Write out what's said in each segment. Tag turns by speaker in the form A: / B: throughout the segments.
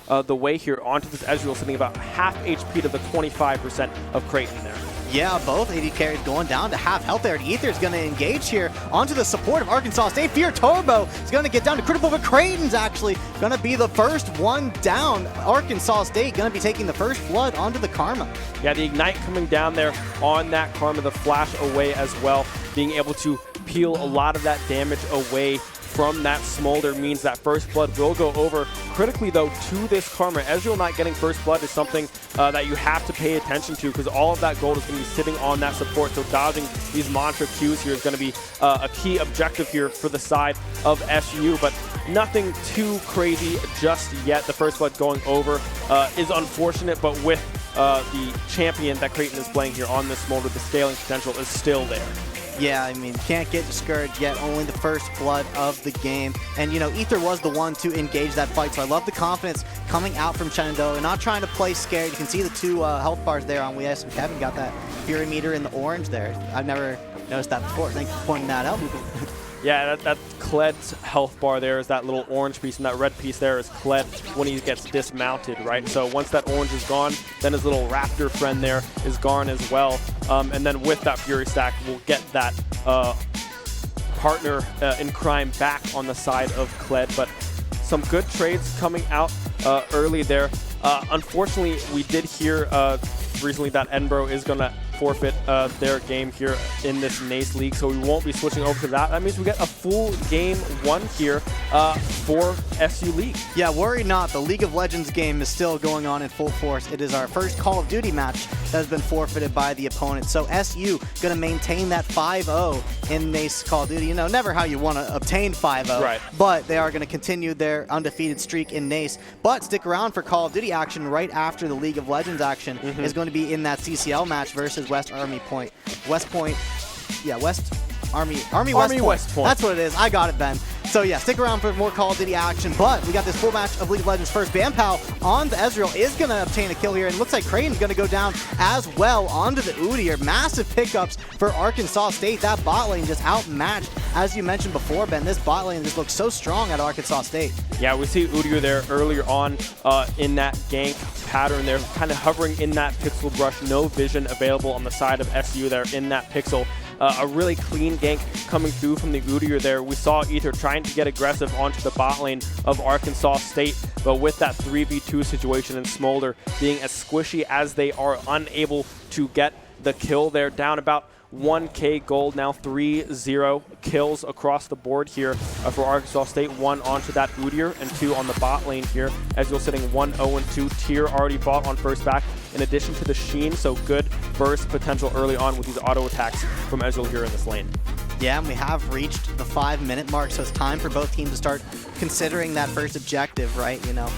A: the way here onto this Ezreal, sitting about half HP to the 25% of Creighton there.
B: Yeah, both AD carries going down to half health there. Ether is going to engage here onto the support of Arkansas State. Fear Turbo is going to get down to critical, but Creighton's actually going to be the first one down. Arkansas State going to be taking the first blood onto the Karma.
A: Yeah, the Ignite coming down there on that Karma, the flash away as well, being able to peel a lot of that damage away from that Smolder means that first blood will go over. Critically though, to this Karma, Ezreal not getting first blood is something that you have to pay attention to, because all of that gold is going to be sitting on that support. So dodging these mantra Qs here is going to be a key objective here for the side of SU, but nothing too crazy just yet. The first blood going over is unfortunate, but with the champion that Creighton is playing here on this Smolder, the scaling potential is still there.
B: Yeah, I mean, can't get discouraged yet. Only the first blood of the game. And, you know, Ether was the one to engage that fight. So I love the confidence coming out from Shenandoah. Not trying to play scared. You can see the two health bars there on Weas and Kevin got that Fury meter in the orange there. I've never noticed that before. Thanks for pointing that out.
A: Yeah, that Kled's health bar there is that little orange piece, and that red piece there is Kled when he gets dismounted, right? So once that orange is gone, then his little raptor friend there is gone as well. And then with that Fury stack, we'll get that partner in crime back on the side of Kled. But some good trades coming out early there. Unfortunately, we did hear recently that Edinburgh is going to forfeit their game here in this NACE League, so we won't be switching over to that. That means we get a full game one here for SU League.
B: Yeah, worry not. The League of Legends game is still going on in full force. It is our first Call of Duty match that has been forfeited by the opponent. So SU going to maintain that 5-0 in NACE Call of Duty. You know, never how you want to obtain 5-0,
A: right,
B: but they are going to continue their undefeated streak in NACE. But stick around for Call of Duty action right after the League of Legends action is going to be in that CCL match versus West Army Point. West Point, yeah, West Army West Point. That's what it is. I got it, Ben. So yeah, stick around for more Call of Duty action. But we got this full match of League of Legends first. Bampow on the Ezreal is going to obtain a kill here, and looks like Creighton's going to go down as well onto the Udyr. Massive pickups for Arkansas State. That bot lane just outmatched. As you mentioned before, Ben, this bot lane just looks so strong at Arkansas State. Yeah,
A: we see Udyr there earlier on in that gank pattern there, kind of hovering in that pixel brush. No vision available on the side of SU there in that pixel. A really clean gank coming through from the Udyr there. We saw Ether trying to get aggressive onto the bot lane of Arkansas State, but with that 3v2 situation and Smolder being as squishy as they are, unable to get the kill there. Down about 1k gold now, 3-0 kills across the board here for Arkansas State. 1 onto that Udyr and 2 on the bot lane here. Ezreal sitting 1-0-2. Tier already bought on first back in addition to the Sheen, so good burst potential early on with these auto attacks from Ezreal here in this lane.
B: Yeah, and we have reached the 5-minute mark, so it's time for both teams to start considering that first objective, right? You know,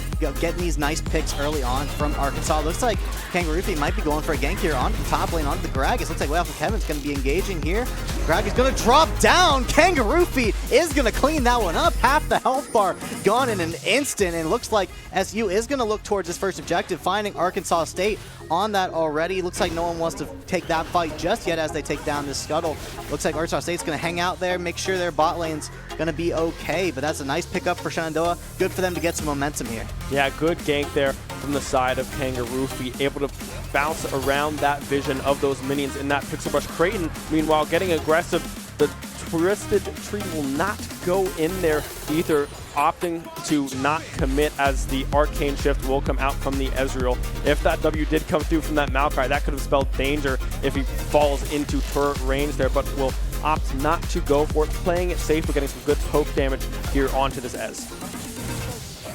B: getting these nice picks early on from Arkansas. Looks like Kangaroo Feet might be going for a gank here onto the top lane, onto the Gragas. Looks like way off of Kevin's going to be engaging here. Gragas going to drop down. Kangaroo Feet is going to clean that one up. Half the health bar gone in an instant, and it looks like SU is going to look towards this first objective, finding Arkansas State on that already. Looks like no one wants to take that fight just yet as they take down this Scuttle. Looks like Arkansas State's going to hang out there, make sure their bot lane's going to be okay, but that's a nice pickup for Shenandoah. Good for them to get some momentum here.
A: Yeah, good gank there from the side of Kangaroo Feet, able to bounce around that vision of those minions in that pixel brush. Creighton, meanwhile, getting aggressive. The Twisted Tree will not go in there. Ether opting to not commit as the Arcane Shift will come out from the Ezreal. If that W did come through from that Maokai, that could have spelled danger if he falls into turret range there, but will opt not to go for it, playing it safe, but getting some good poke damage here onto this Ez.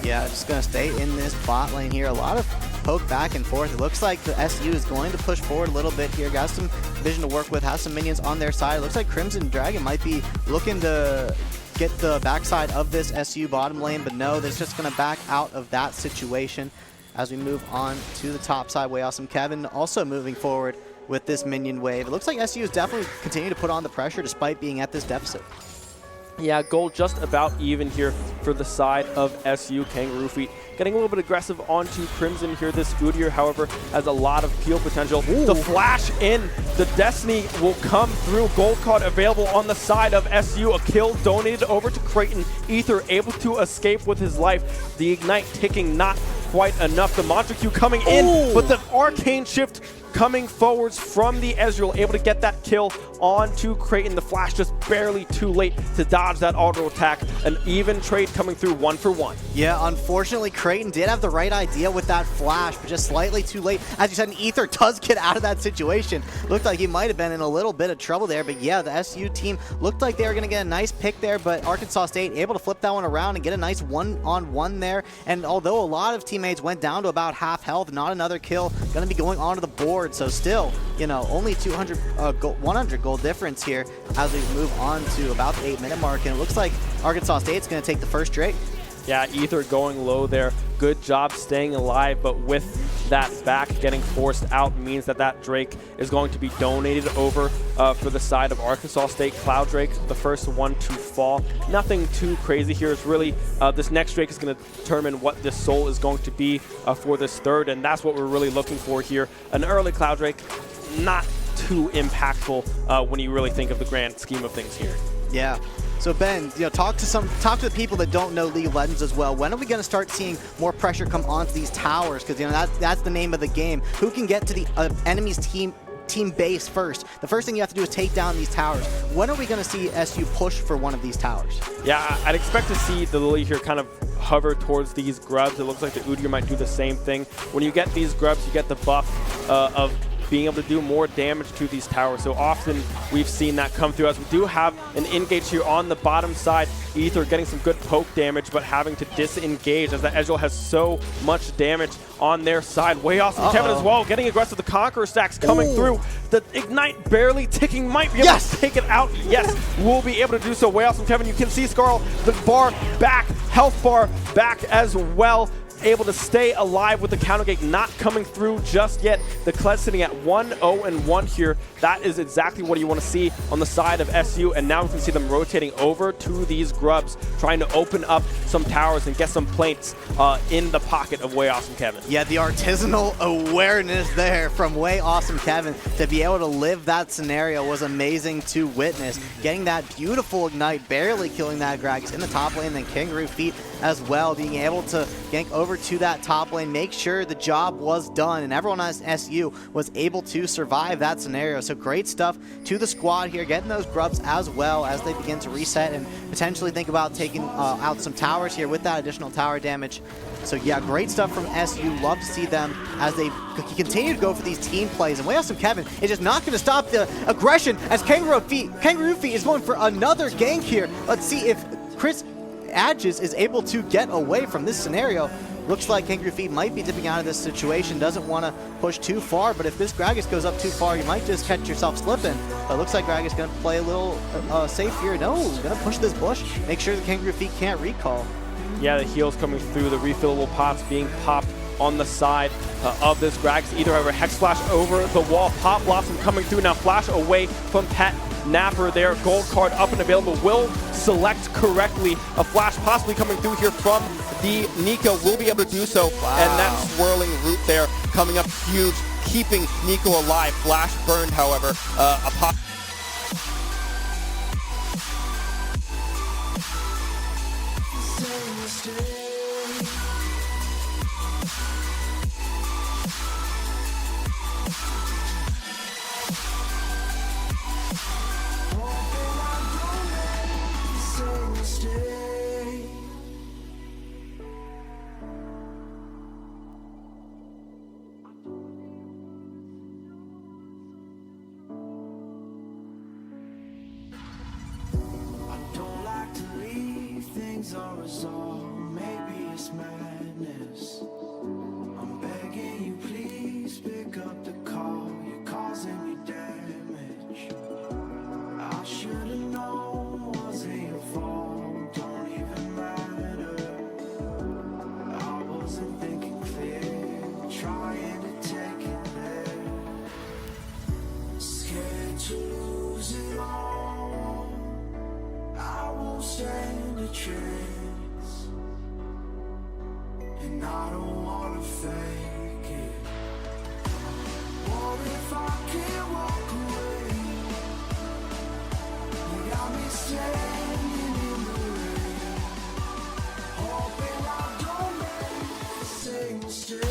B: Yeah, just going to stay in this bot lane here. A lot of poke back and forth. It looks like the SU is going to push forward a little bit here. Got some vision to work with, has some minions on their side. It looks like Crimson Dragon might be looking to get the backside of this SU bottom lane, but no, they're just going to back out of that situation as we move on to the top side. Way awesome. Kevin also moving forward with this minion wave. It looks like SU is definitely continuing to put on the pressure despite being at this deficit.
A: Yeah, gold just about even here for the side of SU. Kangaroo Feet getting a little bit aggressive onto Crimson here. This Udyr, however, has a lot of peel potential. Ooh. The flash in, the Destiny will come through. Gold card available on the side of SU. A kill donated over to Creighton. Ether able to escape with his life. The Ignite ticking not quite enough. The Mantra Q coming in, but the Arcane Shift coming forwards from the Ezreal, able to get that kill onto Creighton. The flash just barely too late to dodge that auto attack. An even trade coming through 1 for 1.
B: Yeah, unfortunately, Creighton did have the right idea with that flash, but just slightly too late. As you said, Ether does get out of that situation. Looked like he might have been in a little bit of trouble there, but yeah, the SU team looked like they were going to get a nice pick there, but Arkansas State able to flip that one around and get a nice one-on-one there. And although a lot of teammates went down to about half health, not another kill going to be going onto the board. So still, you know, only 100 gold difference here as we move on to about the 8-minute mark. And it looks like Arkansas State's going to take the first Drake.
A: Yeah, Ether going low there. Good job staying alive, but with that back getting forced out means that that Drake is going to be donated over for the side of Arkansas State. Cloud Drake, the first one to fall. Nothing too crazy here. It's really this next Drake is going to determine what this soul is going to be for this third, and that's what we're really looking for here. An early Cloud Drake, not too impactful when you really think of the grand scheme of things here.
B: Yeah. So Ben, you know, talk to the people that don't know League of Legends as well. When are we going to start seeing more pressure come onto these towers? Because, you know, that's the name of the game. Who can get to the enemy's team base first? The first thing you have to do is take down these towers. When are we going to see SU push for one of these towers? Yeah,
A: I'd expect to see the Lily here kind of hover towards these grubs. It looks like the Udyr might do the same thing. When you get these grubs, you get the buff of being able to do more damage to these towers. So often we've seen that come through, as we do have an engage here on the bottom side. Ether getting some good poke damage, but having to disengage as the Ezreal has so much damage on their side. Way awesome. Kevin as well, getting aggressive. The Conqueror stacks coming through. The Ignite barely ticking, might be able to take it out. Yes, we'll be able to do so. Way awesome, Kevin. You can see Scarl, the bar back, health bar back as well. Able to stay alive with the counter gate not coming through just yet. The Kled sitting at 1-0-1 here. That is exactly what you want to see on the side of SU, and now we can see them rotating over to these grubs, trying to open up some towers and get some plates in the pocket of Way Awesome Kevin.
B: Yeah, the artisanal awareness there from Way Awesome Kevin to be able to live that scenario was amazing to witness. Getting that beautiful Ignite, barely killing that Gragas in the top lane, then Kangaroo Feet as well, being able to gank over to that top lane, make sure the job was done, and everyone on SU was able to survive that scenario. So great stuff to the squad here, getting those grubs as well as they begin to reset and potentially think about taking out some towers here with that additional tower damage. So yeah, great stuff from SU. Love to see them as they continue to go for these team plays. And Way Awesome Kevin is just not going to stop the aggression as Kangaroo Feet is going for another gank here. Let's see if Chris Adges is able to get away from this scenario. Looks like Kangaroo Feet might be dipping out of this situation, doesn't want to push too far, but if this Gragas goes up too far, you might just catch yourself slipping. But it looks like Gragas going to play a little safe here. No, going to push this bush, make sure the Kangaroo Feet can't recall.
A: Yeah, the heals coming through, the refillable pots being popped on the side of this Gragas. Either have a Hex Flash over the wall, Pop Blossom coming through, now flash away from Pet Napper there. Gold card up and available, will select correctly. A flash possibly coming through here from the Nico, will be able to do so. Wow. And that swirling root there coming up huge, keeping Nico alive. Flash burned, however. A pop.
C: Maybe it's madness. I'm begging you, please pick up the call. You're causing me damage. I should've known, wasn't your fault. Don't even matter. I wasn't thinking clear, trying to take it there. Scared to lose it all. I won't stand a chance. wanna fake it. What if I can't walk away? You got me standing in the rain, hoping I don't make the same mistake.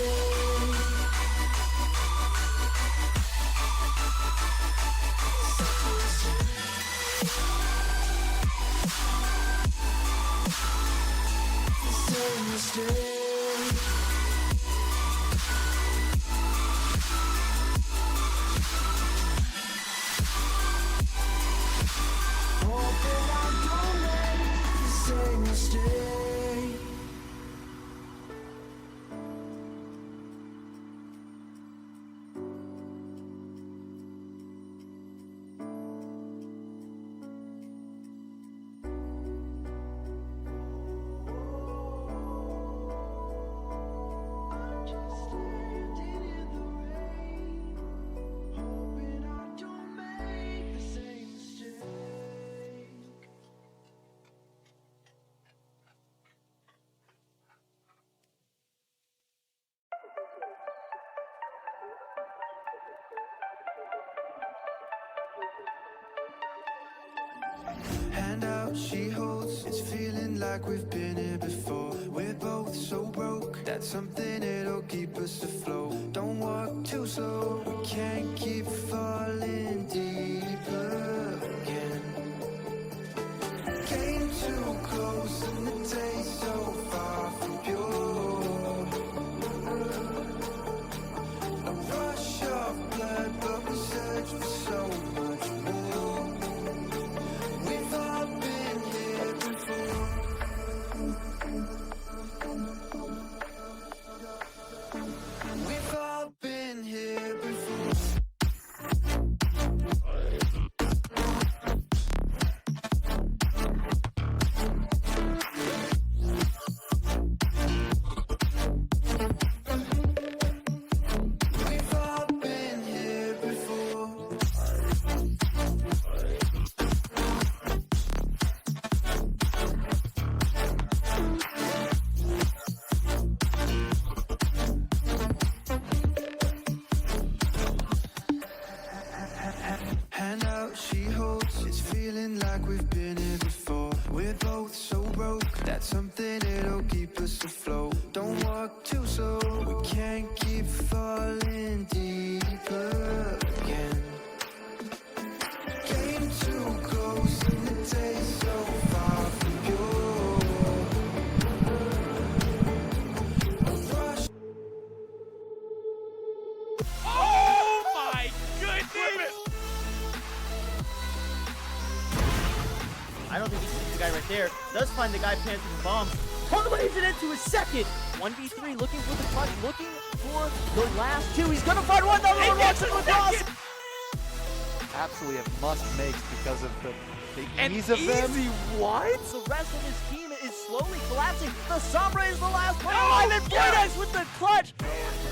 C: Hand out, she holds. It's feeling like we've been here before. We're both so broke. That's something that'll keep us afloat. Don't walk too slow. We can't keep falling deeper again. Came too close and the taste so far from pure. A rush of blood, but we search for so much more. We've all been here before. We've all been here before. We've all been here before. Hand out, she holds. It's feeling like we've been here before. We're both so broke. That's something that'll keep us afloat. Don't walk too slow. We can't keep falling deeper again. Came too close and the taste so far from pure. A rush.
A: Oh my goodness!
D: I don't think he sees the guy right there. Does find the guy planting the bomb. Parlays it into his second. 1v3 looking for the clutch, looking for the last two. He's gonna find one. Another one walks in with us.
E: Absolutely a must make because of the
A: And
E: ease of them.
A: easy what?
D: The rest of his team is slowly collapsing. The Sombra is the last one alive, and Bladex with the clutch.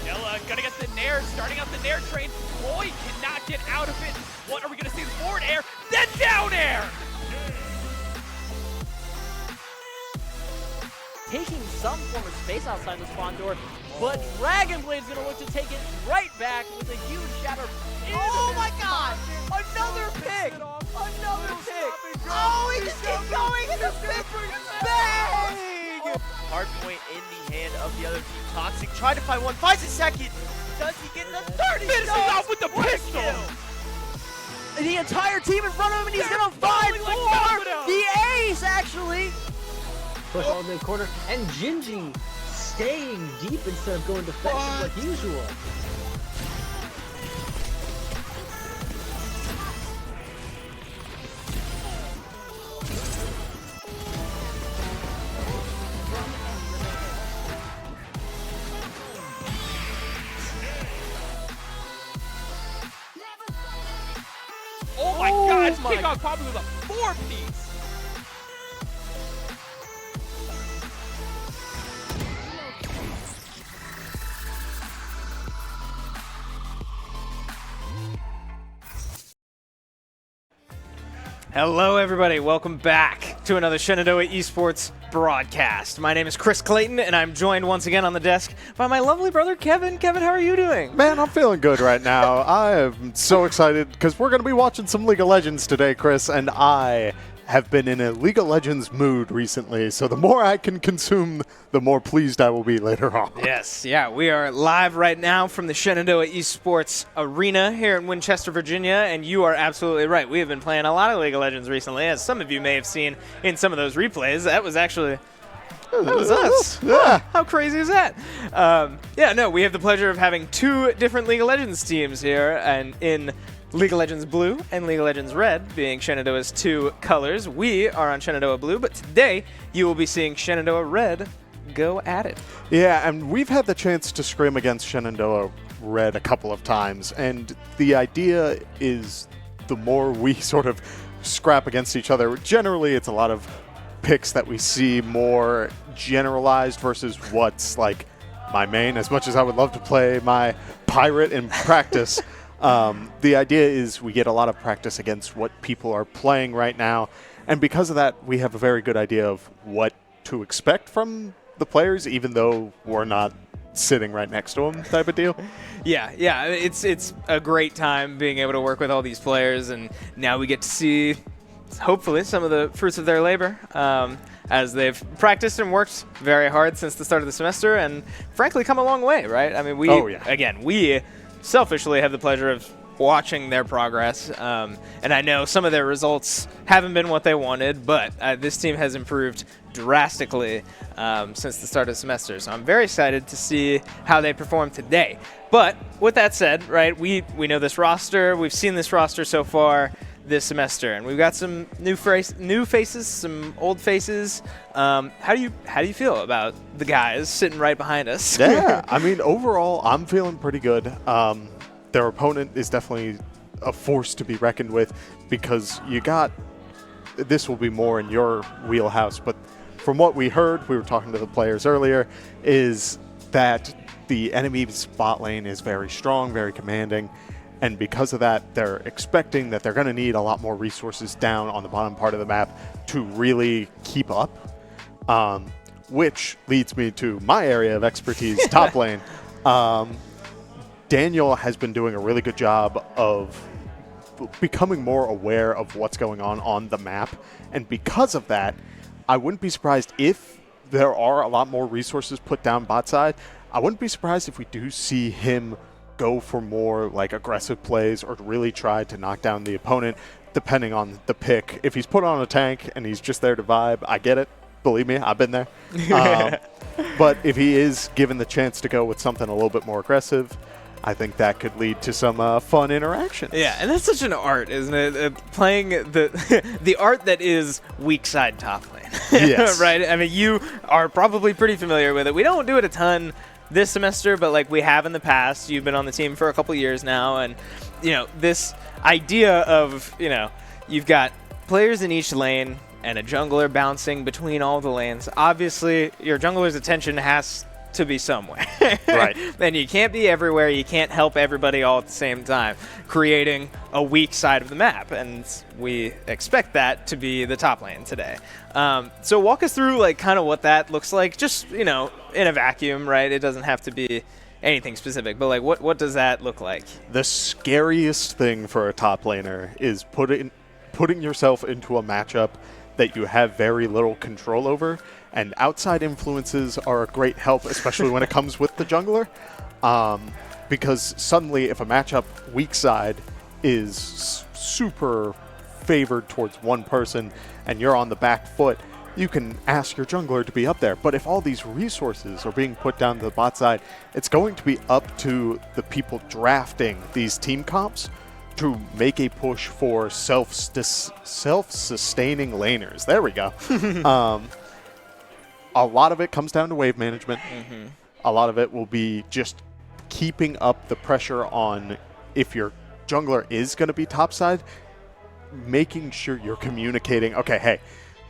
F: Ella gonna get the Nair, starting out the Nair train. Boy cannot get out of it. What are we gonna see? The forward air, then down air!
D: Taking some form of space outside the spawn door, but Dragon Blade's gonna look to take it right back with a huge shatter. Oh my god! Another pick! Another pick! Oh, he just keeps going and the pick bang! Hard point in the hand of the other team. Toxic tried to find one, finds a second. Does he get the third? He
F: Finishes
D: does!
F: off with the
D: What a
F: pistol!
D: kill. The entire team in front of him, and he's gonna find
F: falling like
D: four!
F: dominoes.
D: The ace, actually!
G: Push all mid corner, and Gingy staying deep instead of going defensive like usual.
F: Oh my god, his kickoff probably was a 4-piece!
H: Hello everybody, welcome back to another Shenandoah Esports broadcast. My name is Chris Clayton, and I'm joined once again on the desk by my lovely brother, Kevin. Kevin, how are you doing?
I: Man, I'm feeling good right now. I am so excited because we're going to be watching some League of Legends today, Chris, and I have been in a League of Legends mood recently, so the more I can consume, the more pleased I will be later on.
H: Yes, yeah, we are live right now from the Shenandoah Esports Arena here in Winchester, Virginia, and you are absolutely right. We have been playing a lot of League of Legends recently, as some of you may have seen in some of those replays. That was actually... That was us.
I: Yeah.
H: How crazy is that? We have the pleasure of having two different League of Legends teams here, and in League of Legends Blue and League of Legends Red being Shenandoah's two colors. We are on Shenandoah Blue, but today you will be seeing Shenandoah Red go at it.
I: Yeah, and we've had the chance to scrim against Shenandoah Red a couple of times, and the idea is the more we sort of scrap against each other, generally it's a lot of picks that we see more generalized versus what's like my main. As much as I would love to play my pirate in practice, the idea is we get a lot of practice against what people are playing right now, and because of that, we have a very good idea of what to expect from the players, even though we're not sitting right next to them type of deal.
H: Yeah, it's a great time being able to work with all these players, and now we get to see, hopefully, some of the fruits of their labor as they've practiced and worked very hard since the start of the semester, and frankly come a long way, right? I mean, we selfishly have the pleasure of watching their progress, and I know some of their results haven't been what they wanted, but this team has improved drastically since the start of the semester, so I'm very excited to see how they perform today. But with that said, right, we know this roster, we've seen this roster so far this semester, and we've got some new faces, some old faces. How do you feel about the guys sitting right behind us?
I: Yeah, I mean, overall, I'm feeling pretty good. Their opponent is definitely a force to be reckoned with, because this will be more in your wheelhouse, but from what we heard, we were talking to the players earlier, is that the enemy spot lane is very strong, very commanding, and because of that, they're expecting that they're going to need a lot more resources down on the bottom part of the map to really keep up, which leads me to my area of expertise, top lane. Daniel has been doing a really good job of becoming more aware of what's going on the map, and because of that, I wouldn't be surprised if there are a lot more resources put down bot side. I wouldn't be surprised if we do see him go for more like aggressive plays or really try to knock down the opponent, depending on the pick. If he's put on a tank and he's just there to vibe, I get it. Believe me, I've been there. But if he is given the chance to go with something a little bit more aggressive, I think that could lead to some fun interactions.
H: Yeah, and that's such an art, isn't it? Playing the art that is weak side top lane.
I: Yes.
H: Right? I mean, you are probably pretty familiar with it. We don't do it a ton this semester, but like we have in the past. You've been on the team for a couple years now, and this idea of you've got players in each lane and a jungler bouncing between all the lanes. Obviously, your jungler's attention has to be somewhere.
I: Right.
H: And you can't be everywhere. You can't help everybody all at the same time, creating a weak side of the map. And we expect that to be the top lane today. So walk us through like kind of what that looks like, just, in a vacuum, right? It doesn't have to be anything specific, but like what does that look like?
I: The scariest thing for a top laner is putting yourself into a matchup that you have very little control over, and outside influences are a great help, especially when it comes with the jungler, because suddenly if a matchup weak side is super favored towards one person and you're on the back foot, you can ask your jungler to be up there. But if all these resources are being put down to the bot side, it's going to be up to the people drafting these team comps to make a push for self-sustaining laners. There we go. A lot of it comes down to wave management. Mm-hmm. A lot of it will be just keeping up the pressure on, if your jungler is going to be topside, making sure you're communicating, okay, hey,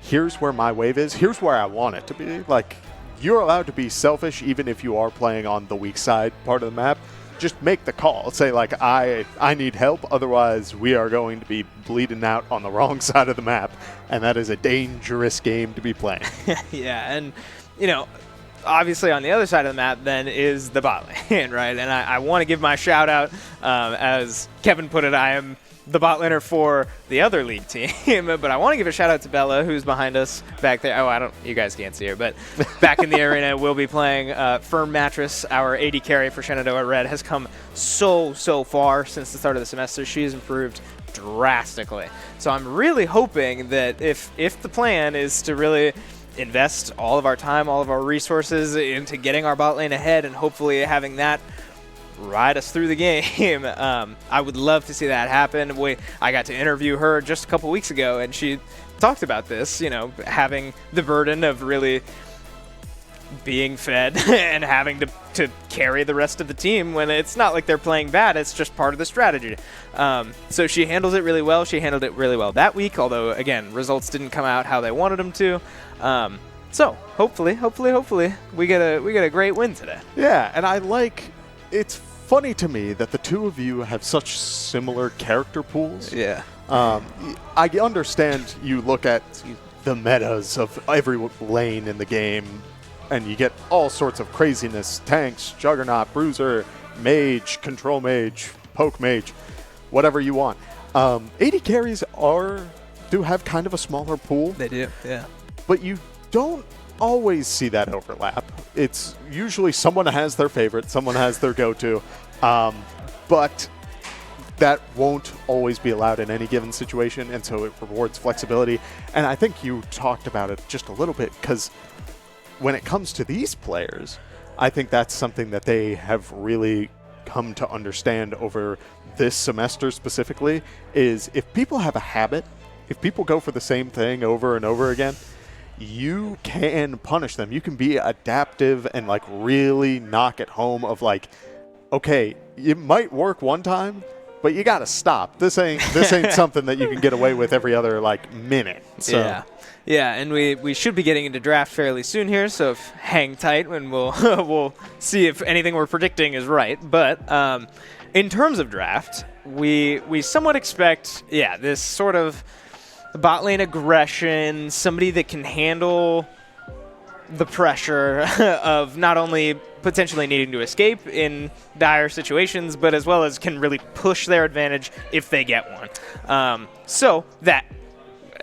I: here's where my wave is, here's where I want it to be. Like, you're allowed to be selfish even if you are playing on the weak side part of the map, just make the call. Say, like, I need help, otherwise we are going to be bleeding out on the wrong side of the map, and that is a dangerous game to be playing.
H: Yeah, and, you know, obviously on the other side of the map then is the bot lane, right? And I want to give my shout out, as Kevin put it, I am the bot laner for the other league team, but I want to give a shout out to Bella, who's behind us back there. Oh, you guys can't see her, but back in the arena, we'll be playing Firm Mattress. Our AD carry for Shenandoah Red has come so far since the start of the semester. She has improved drastically. So I'm really hoping that if the plan is to really invest all of our time, all of our resources into getting our bot lane ahead and hopefully having that ride us through the game. I would love to see that happen. I got to interview her just a couple weeks ago, and she talked about this, you know, having the burden of really being fed and having to carry the rest of the team when it's not like they're playing bad, it's just part of the strategy. So she handles it really well. She handled it really well that week, although, again, results didn't come out how they wanted them to. So hopefully we get a great win today.
I: Yeah, and it's funny to me that the two of you have such similar character pools.
H: Yeah.
I: I understand you look at the metas of every lane in the game, and you get all sorts of craziness: tanks, juggernaut, bruiser, mage, control mage, poke mage, whatever you want. AD carries do have kind of a smaller pool.
H: They do, yeah.
I: But you don't always see that overlap. It's usually someone has their favorite, someone has their go-to, but that won't always be allowed in any given situation, and so it rewards flexibility. And I think you talked about it just a little bit, because when it comes to these players, I think that's something that they have really come to understand over this semester specifically, is if people have a habit, if people go for the same thing over and over again, you can punish them. You can be adaptive and like really knock it home of like, okay, it might work one time, but you got to stop. This ain't something that you can get away with every other like minute. So.
H: Yeah, and we should be getting into draft fairly soon here, so hang tight when we'll see if anything we're predicting is right. But in terms of draft, we somewhat expect, this sort of bot lane aggression, somebody that can handle the pressure of not only potentially needing to escape in dire situations, but as well as can really push their advantage if they get one. So that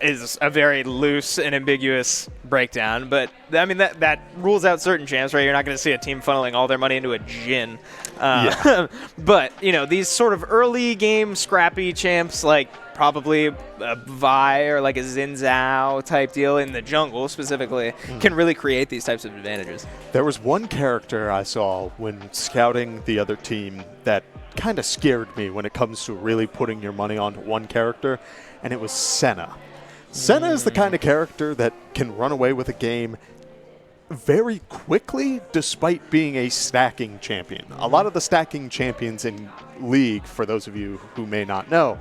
H: is a very loose and ambiguous breakdown, but I mean that rules out certain champs, right? You're not going to see a team funneling all their money into a Jhin. But, you know, these sort of early game scrappy champs like probably a Vi or like a Xin Zhao type deal in the jungle specifically can really create these types of advantages.
I: There was one character I saw when scouting the other team that kind of scared me when it comes to really putting your money on one character, and it was Senna. Senna is the kind of character that can run away with a game very quickly despite being a stacking champion. A lot of the stacking champions in League, for those of you who may not know,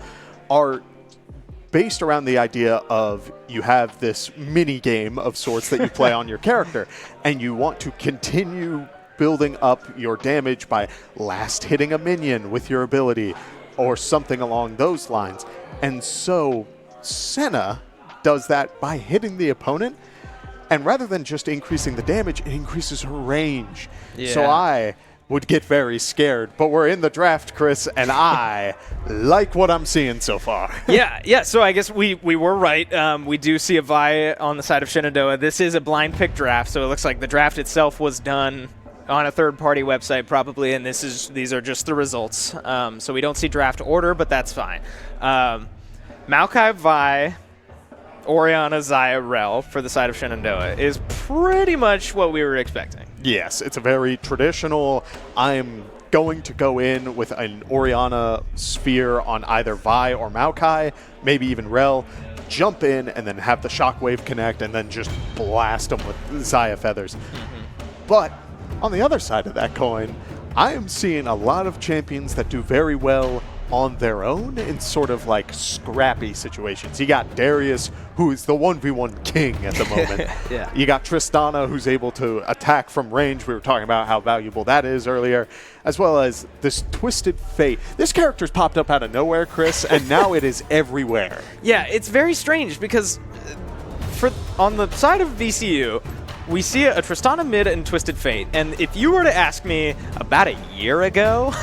I: are based around the idea of you have this mini game of sorts that you play on your character, and you want to continue building up your damage by last hitting a minion with your ability or something along those lines. And so Senna does that by hitting the opponent, and rather than just increasing the damage, it increases her range. So I would get very scared, but we're in the draft, Chris, and I like what I'm seeing so far.
H: So I guess we were right. We do see a Vi on the side of Shenandoah. This is a blind pick draft, so it looks like the draft itself was done on a third-party website probably, and these are just the results. So we don't see draft order, but that's fine. Maokai, Vi, Orianna, Xayah, Rel for the side of Shenandoah is pretty much what we were expecting.
I: Yes, it's a very traditional, I'm going to go in with an Orianna sphere on either Vi or Maokai, maybe even Rel, jump in and then have the shockwave connect and then just blast them with Xayah feathers. But on the other side of that coin, I am seeing a lot of champions that do very well on their own in sort of like scrappy situations. You got Darius, who is the 1v1 king at the moment.
H: Yeah.
I: You got Tristana, who's able to attack from range. We were talking about how valuable that is earlier, as well as this Twisted Fate. This character's popped up out of nowhere, Chris, and now it is everywhere.
H: Yeah, it's very strange because on the side of VCU, we see a Tristana mid and Twisted Fate, and if you were to ask me about a year ago,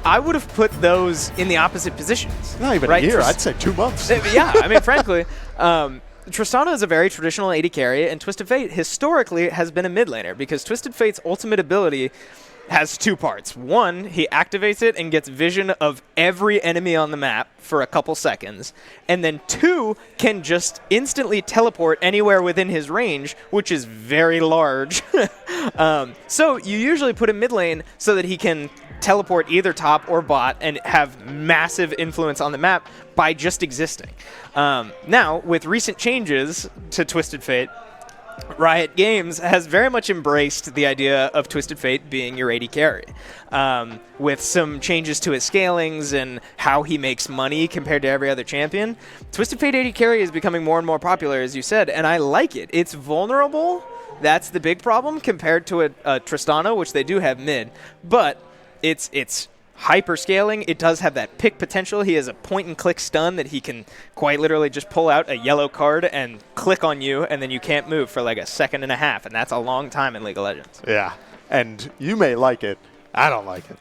H: I would have put those in the opposite positions.
I: Not even
H: right?
I: a year, I'd say 2 months.
H: Yeah, I mean, frankly, Tristana is a very traditional AD carry, and Twisted Fate historically has been a mid laner because Twisted Fate's ultimate ability has 2 parts. One, he activates it and gets vision of every enemy on the map for a couple seconds. And then 2, can just instantly teleport anywhere within his range, which is very large. So you usually put him mid lane so that he can teleport either top or bot and have massive influence on the map by just existing. Now, with recent changes to Twisted Fate, Riot Games has very much embraced the idea of Twisted Fate being your AD carry, with some changes to his scalings and how he makes money compared to every other champion. Twisted Fate AD carry is becoming more and more popular, as you said, and I like it. It's vulnerable. That's the big problem compared to a Tristana, which they do have mid, but it's hyper scaling. It does have that pick potential. He has a point and click stun that he can quite literally just pull out a yellow card and click on you, and then you can't move for like a second and a half, and that's a long time in League of Legends.
I: Yeah, and you may like it. I don't like it.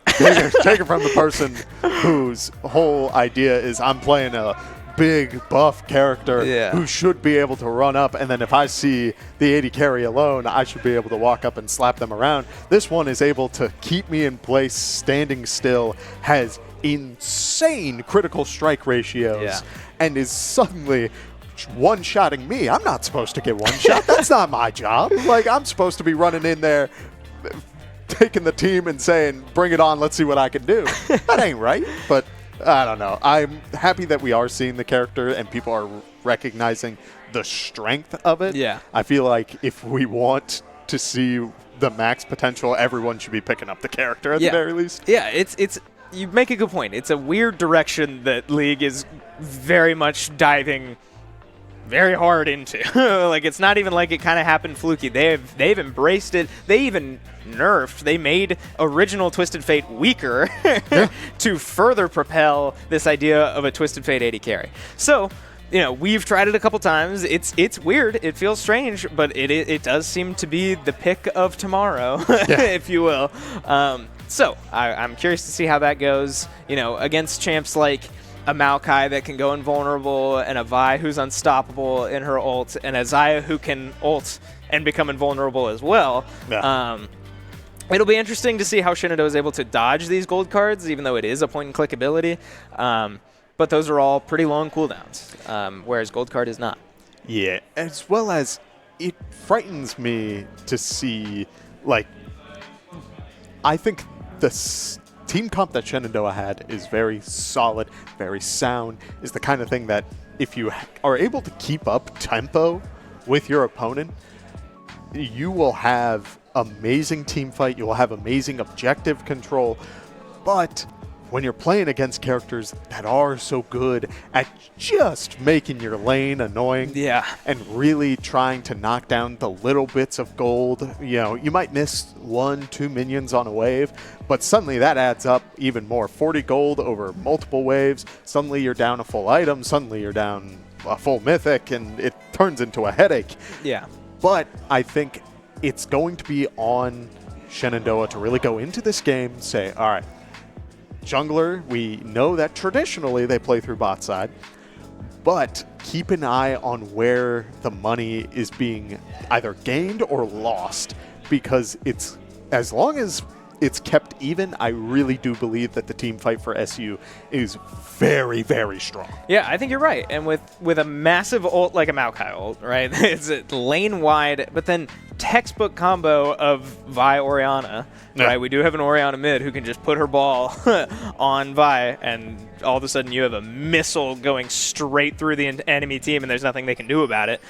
I: Take it from the person whose whole idea is I'm playing a big buff character who should be able to run up, and then if I see the AD carry alone, I should be able to walk up and slap them around. This one is able to keep me in place, standing still, has insane critical strike ratios, and is suddenly one-shotting me. I'm not supposed to get one shot. That's not my job. Like, I'm supposed to be running in there, taking the team and saying, bring it on, let's see what I can do. That ain't right, but I don't know. I'm happy that we are seeing the character and people are recognizing the strength of it.
H: Yeah.
I: I feel like if we want to see the max potential, everyone should be picking up the character at the very least.
H: Yeah, it's you make a good point. It's a weird direction that League is very much diving very hard into. Like, it's not even like it kind of happened fluky. They've embraced it. They even nerfed. They made original Twisted Fate weaker to further propel this idea of a Twisted Fate AD carry. So, you know, we've tried it a couple times. It's weird. It feels strange, but it does seem to be the pick of tomorrow, if you will. So I'm curious to see how that goes. You know, against champs like a Maokai that can go invulnerable, and a Vi who's unstoppable in her ult, and a Xayah who can ult and become invulnerable as well. It'll be interesting to see how Shenandoah is able to dodge these gold cards, even though it is a point-and-click ability. But those are all pretty long cooldowns, whereas gold card is not.
I: Yeah, as well as it frightens me to see, like, I think the team comp that Shenandoah had is very solid, very sound, is the kind of thing that if you are able to keep up tempo with your opponent, you will have amazing team fight, you will have amazing objective control, but when you're playing against characters that are so good at just making your lane annoying and really trying to knock down the little bits of gold, you know, you might miss 1-2 minions on a wave, but suddenly that adds up even more. 40 gold over multiple waves, suddenly you're down a full item, suddenly you're down a full mythic, and it turns into a headache.
H: Yeah.
I: But I think it's going to be on Shenandoah to really go into this game and say, all right, jungler, we know that traditionally they play through bot side, but keep an eye on where the money is being either gained or lost, because it's, as long as it's kept even, I really do believe that the team fight for SU is very, very strong.
H: Yeah, I think you're right. And with a massive ult like a Maokai ult, right? It's lane wide, but then textbook combo of Vi Orianna, right? We do have an Orianna mid who can just put her ball on Vi, and all of a sudden you have a missile going straight through the enemy team, and there's nothing they can do about it.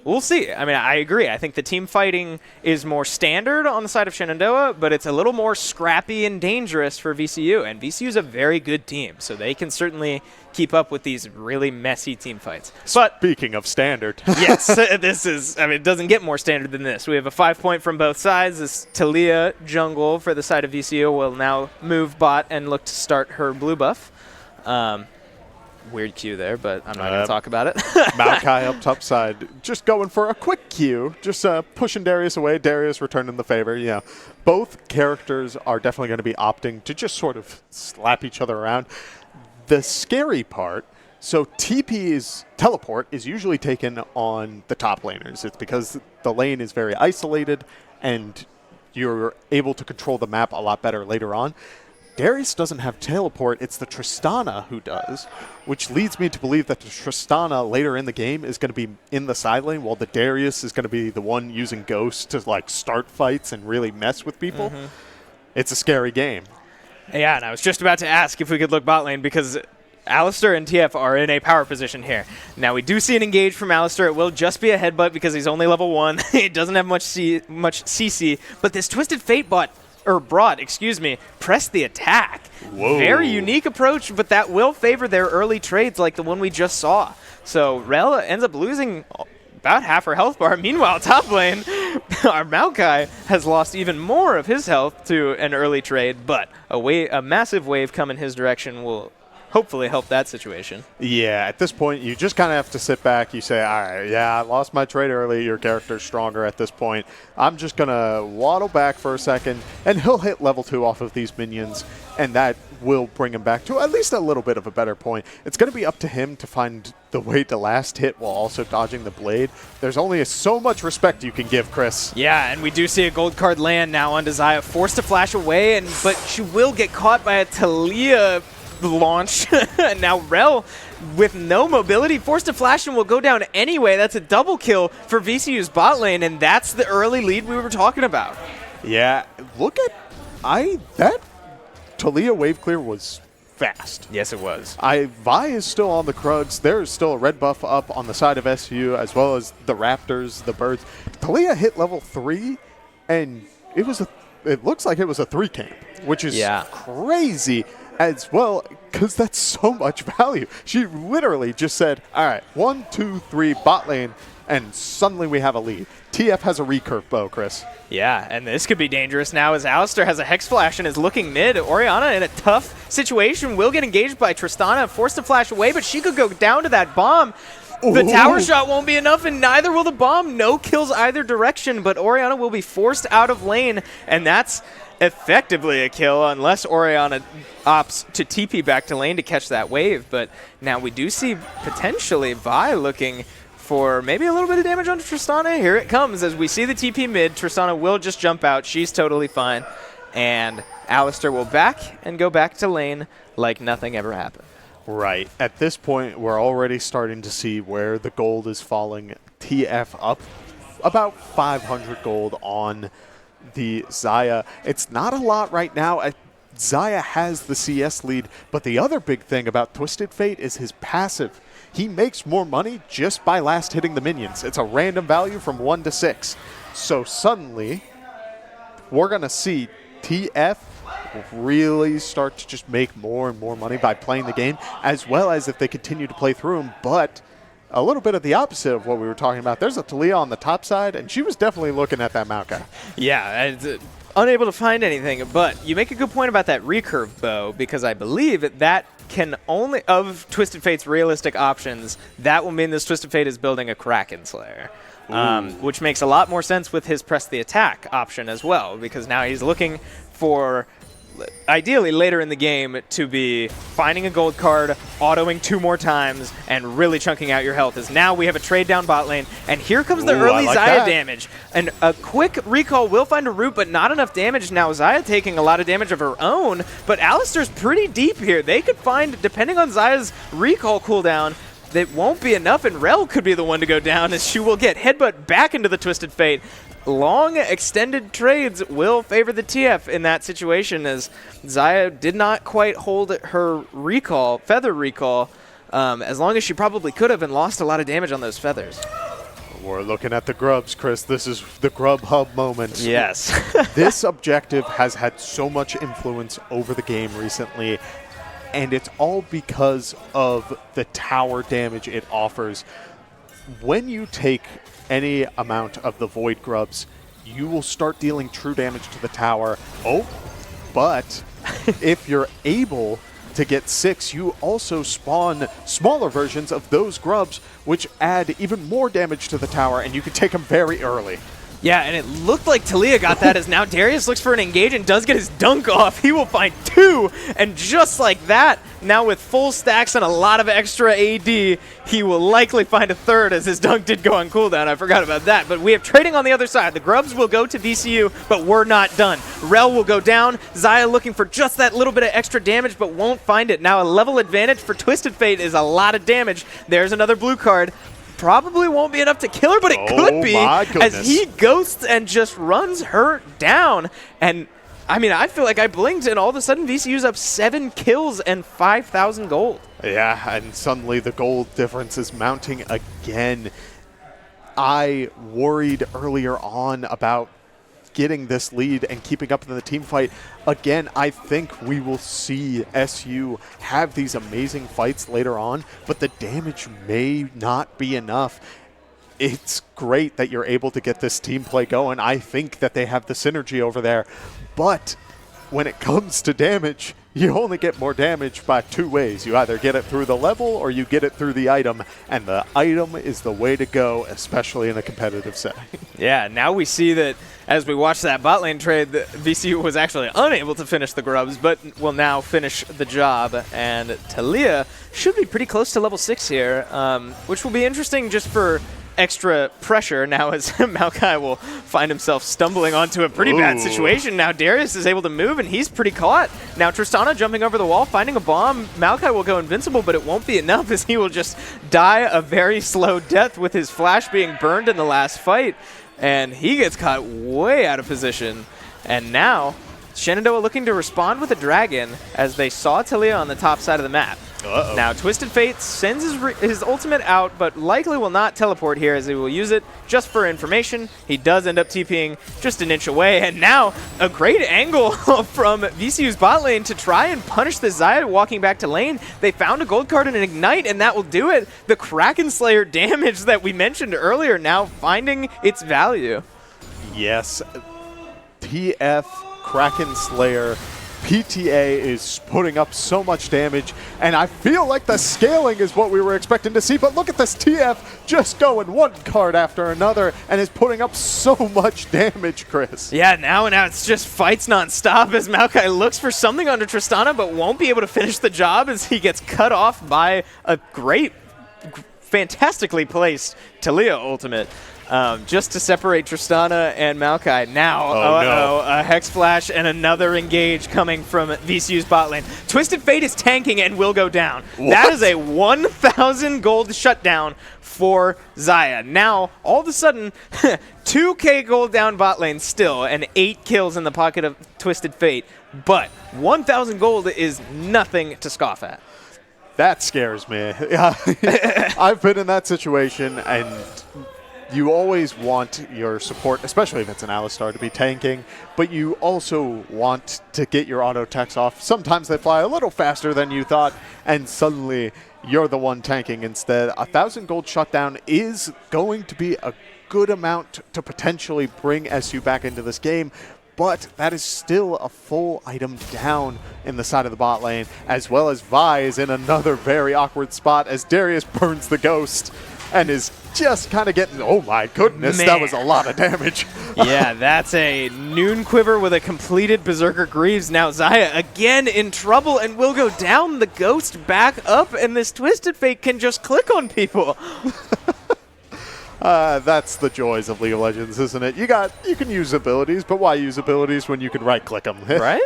H: we'll see. I mean, I agree. I think the team fighting is more standard on the side of Shenandoah, but it's a little more scrappy and dangerous for VCU. And VCU is a very good team, so they can certainly keep up with these really messy team fights. But
I: speaking of standard.
H: yes, this is, I mean, it doesn't get more standard than this. We have a 5-point from both sides. This Talia jungle for the side of VCU will now move bot and look to start her blue buff. Weird Q there, but I'm not going to talk about it.
I: Maokai up top side, just going for a quick Q, just pushing Darius away. Darius returning the favor. Yeah, both characters are definitely going to be opting to just sort of slap each other around. The scary part, so TP's teleport is usually taken on the top laners. It's because the lane is very isolated and you're able to control the map a lot better later on. Darius doesn't have teleport, it's the Tristana who does, which leads me to believe that the Tristana later in the game is going to be in the side lane, while the Darius is going to be the one using Ghost to like start fights and really mess with people. It's a scary game.
H: Yeah, and I was just about to ask if we could look bot lane because Alistar and TF are in a power position here. Now, we do see an engage from Alistar. It will just be a headbutt because he's only level 1. He doesn't have much CC, but this Twisted Fate bot, or Broad, excuse me, press the attack.
I: Whoa.
H: Very unique approach, but that will favor their early trades like the one we just saw. So Rel ends up losing about half her health bar. Meanwhile, top lane, our Maokai has lost even more of his health to an early trade, but a massive wave coming his direction will hopefully help that situation.
I: Yeah, at this point, you just kind of have to sit back. You say, all right, yeah, I lost my trade early. Your character's stronger at this point. I'm just going to waddle back for a second, and he'll hit level 2 off of these minions, and that will bring him back to at least a little bit of a better point. It's going to be up to him to find the way to last hit while also dodging the blade. There's only so much respect you can give, Chris.
H: Yeah, and we do see a gold card land now on Desire, forced to flash away, but she will get caught by a Talia launch. Now Rel, with no mobility, forced to flash and will go down anyway. That's a double kill for VCU's bot lane, and that's the early lead we were talking about.
I: Yeah, look at that Talia wave clear was fast.
H: Yes, it was.
I: Vi is still on the Krugs. There is still a red buff up on the side of SU, as well as the Raptors, the Birds. Talia hit level 3, and it looks like it was a 3 camp, which is crazy as well, because that's so much value. She literally just said, all right, 1, 2, 3, bot lane, and suddenly we have a lead. TF has a recurve bow, Chris.
H: Yeah, and this could be dangerous now as Alistar has a Hex Flash and is looking mid. Orianna in a tough situation will get engaged by Tristana, forced to flash away, but she could go down to that bomb. The tower shot won't be enough, and neither will the bomb. No kills either direction, but Orianna will be forced out of lane, and that's effectively a kill unless Orianna opts to TP back to lane to catch that wave. But now we do see potentially Vi looking for maybe a little bit of damage on Tristana. Here it comes as we see the TP mid. Tristana will just jump out. She's totally fine. And Alistar will back and go back to lane like nothing ever happened.
I: Right. At this point, we're already starting to see where the gold is falling. TF up about 500 gold on the Xayah. It's not a lot right now. Xayah has the CS lead, but the other big thing about Twisted Fate is his passive. He makes more money just by last hitting the minions. It's a random value from 1 to 6. So suddenly, we're going to see TF really start to just make more and more money by playing the game, as well as if they continue to play through him. But a little bit of the opposite of what we were talking about. There's a Talia on the top side, and she was definitely looking at that Maokai.
H: Yeah, unable to find anything, but you make a good point about that recurve bow, because I believe that can only, of Twisted Fate's realistic options, that will mean this Twisted Fate is building a Kraken Slayer. Which makes a lot more sense with his press the attack option as well, because now he's looking for, ideally later in the game, to be finding a gold card, autoing 2 more times, and really chunking out your health. As now we have a trade down bot lane, and here comes the early Xayah damage. And a quick recall will find a root, but not enough damage. Now Xayah taking a lot of damage of her own, but Alistar's pretty deep here. They could find, depending on Xayah's recall cooldown, that won't be enough, and Rel could be the one to go down as she will get headbutt back into the Twisted Fate. Long extended trades will favor the TF in that situation, as Xayah did not quite hold her recall, feather recall, as long as she probably could have, and lost a lot of damage on those feathers.
I: We're looking at the grubs, Chris. This is the Grub Hub moment.
H: Yes.
I: This objective has had so much influence over the game recently, and it's all because of the tower damage it offers. When you take any amount of the Void Grubs, you will start dealing true damage to the tower. Oh, but if you're able to get 6, you also spawn smaller versions of those grubs, which add even more damage to the tower, and you can take them very early.
H: Yeah, and it looked like Talia got that as now Darius looks for an engage and does get his dunk off. He will find 2, and just like that, now with full stacks and a lot of extra AD, he will likely find a 3rd as his dunk did go on cooldown. I forgot about that, but we have trading on the other side. The grubs will go to VCU, but we're not done. Rel will go down. Xayah looking for just that little bit of extra damage, but won't find it. Now a level advantage for Twisted Fate is a lot of damage. There's another blue card. Probably won't be enough to kill her, but it could be as he ghosts and just runs her down. And I mean, I feel like I blinked and all of a sudden VCU's up 7 kills and 5,000 gold.
I: Yeah, and suddenly the gold difference is mounting again. I worried earlier on about getting this lead and keeping up in the team fight. Again, I think we will see SU have these amazing fights later on, but the damage may not be enough. It's great that you're able to get this team play going. I think that they have the synergy over there, but when it comes to damage, you only get more damage by 2 ways. You either get it through the level or you get it through the item, and the item is the way to go, especially in a competitive setting.
H: Yeah, now we see that as we watch that bot lane trade, the VCU was actually unable to finish the grubs, but will now finish the job, and Talia should be pretty close to level 6 here, which will be interesting just for extra pressure now as Maokai will find himself stumbling onto a pretty bad situation. Now Darius is able to move and he's pretty caught. Now Tristana jumping over the wall, finding a bomb. Maokai will go invincible, but it won't be enough as he will just die a very slow death with his flash being burned in the last fight. And he gets caught way out of position. And now Shenandoah looking to respond with a dragon as they saw Talia on the top side of the map. Now Twisted Fate sends his ultimate out, but likely will not teleport here as he will use it just for information. He does end up TPing just an inch away, and now a great angle from VCU's bot lane to try and punish the Xayah walking back to lane. They found a gold card and an ignite, and that will do it. The Kraken Slayer damage that we mentioned earlier now finding its value.
I: Yes, TF Kraken Slayer PTA is putting up so much damage, and I feel like the scaling is what we were expecting to see, but look at this TF just going one card after another and is putting up so much damage, Chris.
H: Yeah, now it's just fights nonstop as Maokai looks for something under Tristana, but won't be able to finish the job as he gets cut off by a fantastically placed Talia ultimate. Just to separate Tristana and Maokai. Now, a Hex Flash and another engage coming from VCU's bot lane. Twisted Fate is tanking and will go down.
I: What?
H: That is a 1,000 gold shutdown for Xayah. Now, all of a sudden, 2k gold down bot lane still, and 8 kills in the pocket of Twisted Fate. But 1,000 gold is nothing to scoff at.
I: That scares me. I've been in that situation, and you always want your support, especially if it's an Alistar, to be tanking, but you also want to get your auto attacks off. Sometimes they fly a little faster than you thought, and suddenly you're the one tanking instead. 1,000 gold shutdown is going to be a good amount to potentially bring SU back into this game, but that is still a full item down in the side of the bot lane, as well as Vi is in another very awkward spot as Darius burns the ghost and is just kind of getting, oh my goodness, that was a lot of damage.
H: Yeah, that's a Noon Quiver with a completed Berserker Greaves. Now Xayah again in trouble and will go down. The ghost back up, and this Twisted Fate can just click on people.
I: That's the joys of League of Legends, isn't it? You can use abilities, but why use abilities when you can right-click them?
H: Right?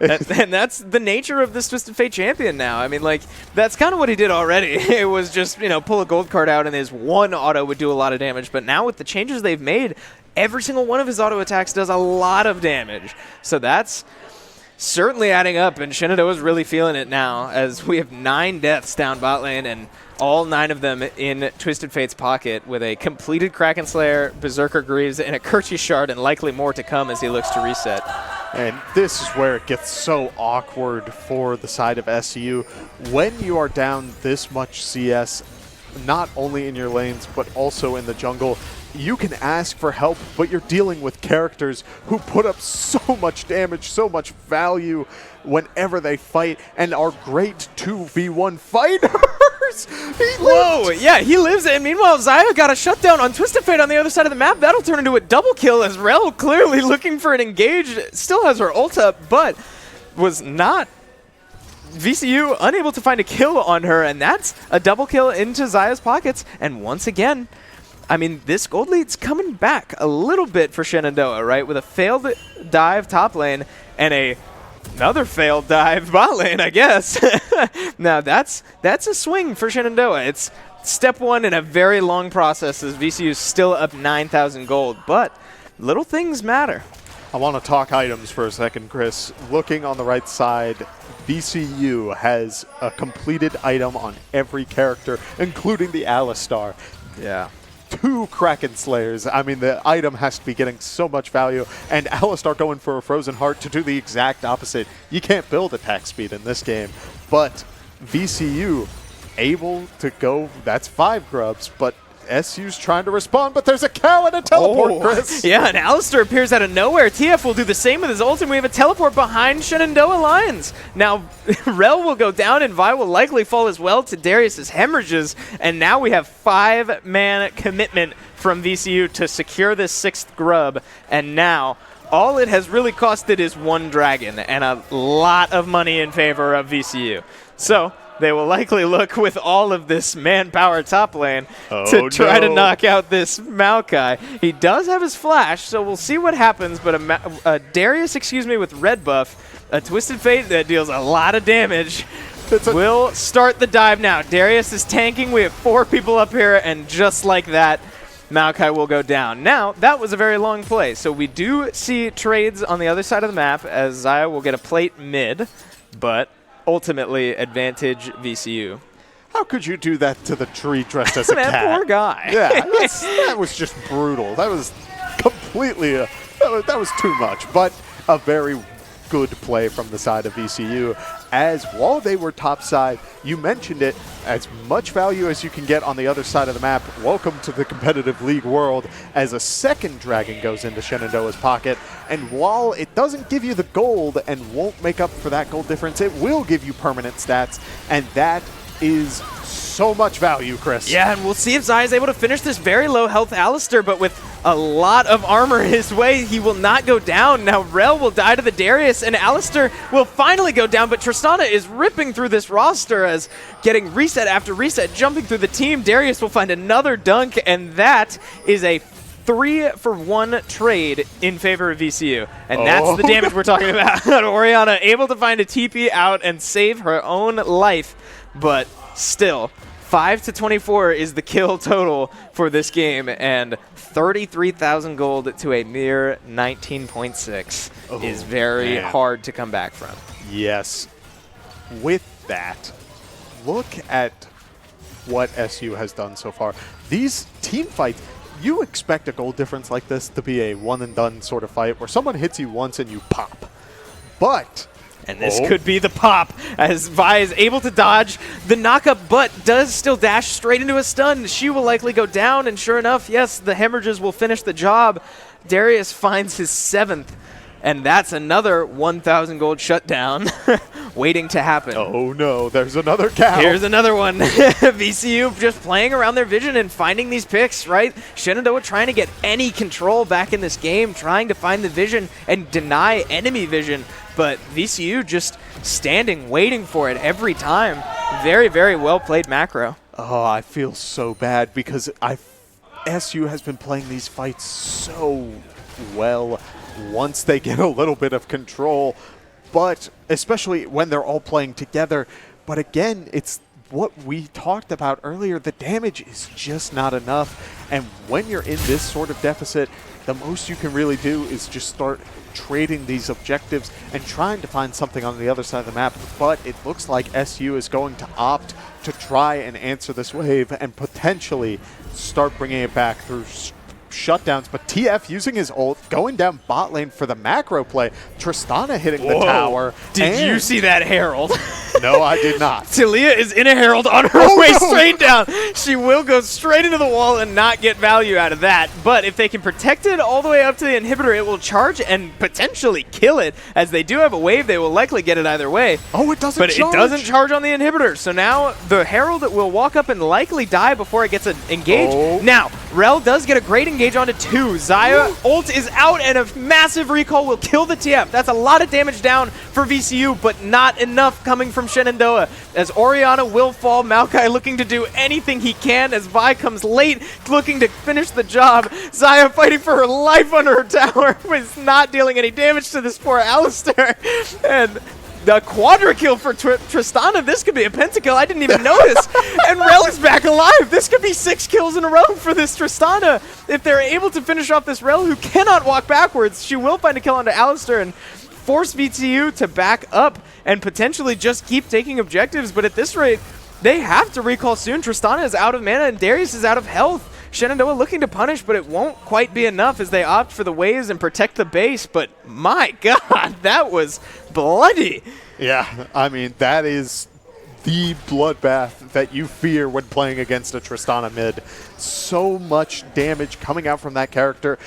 H: And that's the nature of this Twisted Fate champion now. I mean, like, that's kind of what he did already. It was just, pull a gold card out and his one auto would do a lot of damage. But now with the changes they've made, every single one of his auto attacks does a lot of damage. So that's certainly adding up, and Shenandoah is really feeling it now as we have 9 deaths down bot lane, and all 9 of them in Twisted Fate's pocket with a completed Kraken Slayer, Berserker Greaves, and a Kirchi Shard, and likely more to come as he looks to reset.
I: And this is where it gets so awkward for the side of SU. When you are down this much CS, not only in your lanes, but also in the jungle, you can ask for help, but you're dealing with characters who put up so much damage, so much value whenever they fight, and are great 2v1 fighters.
H: Whoa, yeah, he lives, and meanwhile, Xayah got a shutdown on Twisted Fate on the other side of the map. That'll turn into a double kill as Rel clearly looking for an engage. Still has her ult up, but was not VCU unable to find a kill on her, and that's a double kill into Xayah's pockets. And once again, I mean, this gold lead's coming back a little bit for Shenandoah, right? With a failed dive top lane and another failed dive bot lane, I guess. Now, that's a swing for Shenandoah. It's step 1 in a very long process as VCU is still up 9,000 gold, but little things matter.
I: I want to talk items for a second, Chris. Looking on the right side, VCU has a completed item on every character, including the Alistar.
H: Yeah.
I: 2 Kraken Slayers. I mean, the item has to be getting so much value, and Alistar going for a Frozen Heart to do the exact opposite. You can't build attack speed in this game, but VCU able to go, that's 5 grubs, but SU's trying to respond, but there's a cow and a teleport, Chris.
H: Yeah, and Alistair appears out of nowhere. TF will do the same with his ult, and we have a teleport behind Shenandoah Lions. Now, Rel will go down, and Vi will likely fall as well to Darius's hemorrhages, and now we have 5-man commitment from VCU to secure this 6th grub, and now all it has really costed is 1 dragon, and a lot of money in favor of VCU. So they will likely look with all of this manpower top lane to try to knock out this Maokai. He does have his flash, so we'll see what happens, but a Darius, with red buff, a Twisted Fate that deals a lot of damage, will start the dive now. Darius is tanking. We have 4 people up here, and just like that, Maokai will go down. Now, that was a very long play, so we do see trades on the other side of the map as Xayah will get a plate mid, but ultimately advantage VCU.
I: How could you do that to the tree dressed as a cat?
H: That poor guy.
I: Yeah, that was just brutal. That was completely, that was too much, but a very good play from the side of VCU, as while they were topside, you mentioned it, as much value as you can get on the other side of the map. Welcome to the competitive league world, as a 2nd dragon goes into Shenandoah's pocket, and while it doesn't give you the gold and won't make up for that gold difference, it will give you permanent stats, and that is so much value, Chris.
H: Yeah, and we'll see if Xayah is able to finish this very low health Alistair, but with a lot of armor his way, he will not go down. Now Rel will die to the Darius, and Alistair will finally go down, but Tristana is ripping through this roster as getting reset after reset, jumping through the team. Darius will find another dunk, and that is a 3-for-1 trade in favor of VCU. And that's the damage we're talking about. Orianna able to find a TP out and save her own life, but still, 5-24 is the kill total for this game, and 33,000 gold to a mere 19.6 is very hard to come back from.
I: Yes. With that, look at what SU has done so far. These team fights, you expect a goal difference like this to be a one-and-done sort of fight where someone hits you once and you pop. But...
H: and this could be the pop, as Vi is able to dodge the knockup, but does still dash straight into a stun. She will likely go down, and sure enough, yes, the hemorrhages will finish the job. Darius finds his 7th, and that's another 1,000 gold shutdown waiting to happen.
I: Oh no, there's another cow.
H: Here's another one. VCU just playing around their vision and finding these picks, right? Shenandoah trying to get any control back in this game, trying to find the vision and deny enemy vision, but VCU just standing, waiting for it every time. Very, very well played macro.
I: Oh, I feel so bad because SU has been playing these fights so well once they get a little bit of control, but especially when they're all playing together. But again, it's what we talked about earlier, the damage is just not enough. And when you're in this sort of deficit, the most you can really do is just start trading these objectives and trying to find something on the other side of the map. But it looks like SU is going to opt to try and answer this wave and potentially start bringing it back through shutdowns. But TF using his ult, going down bot lane for the macro play. Tristana hitting the tower.
H: Did you see that Herald?
I: No, I did not.
H: Talia is in a Herald on her way straight down. She will go straight into the wall and not get value out of that. But if they can protect it all the way up to the inhibitor, it will charge and potentially kill it. As they do have a wave, they will likely get it either way.
I: Oh, it doesn't
H: but
I: charge.
H: It doesn't charge on the inhibitor. So now the Herald will walk up and likely die before it gets engaged.
I: Oh.
H: Now, Rel does get a great engage onto 2. Xayah ult is out and a massive recall will kill the TF. That's a lot of damage down for VCU, but not enough coming from Shenandoah. As Orianna will fall, Maokai looking to do anything he can as Vi comes late, looking to finish the job. Xayah fighting for her life under her tower, was not dealing any damage to this poor Alistar. And the quadra kill for Tristana. This could be a pentakill. I didn't even notice. And Rel is back alive. This could be 6 kills in a row for this Tristana. If they're able to finish off this Rel, who cannot walk backwards, she will find a kill onto Alistar and force VTU to back up and potentially just keep taking objectives. But at this rate, they have to recall soon. Tristana is out of mana and Darius is out of health. Shenandoah looking to punish, but it won't quite be enough as they opt for the waves and protect the base. But my God, that was bloody.
I: Yeah, I mean, that is the bloodbath that you fear when playing against a Tristana mid. So much damage coming out from that character.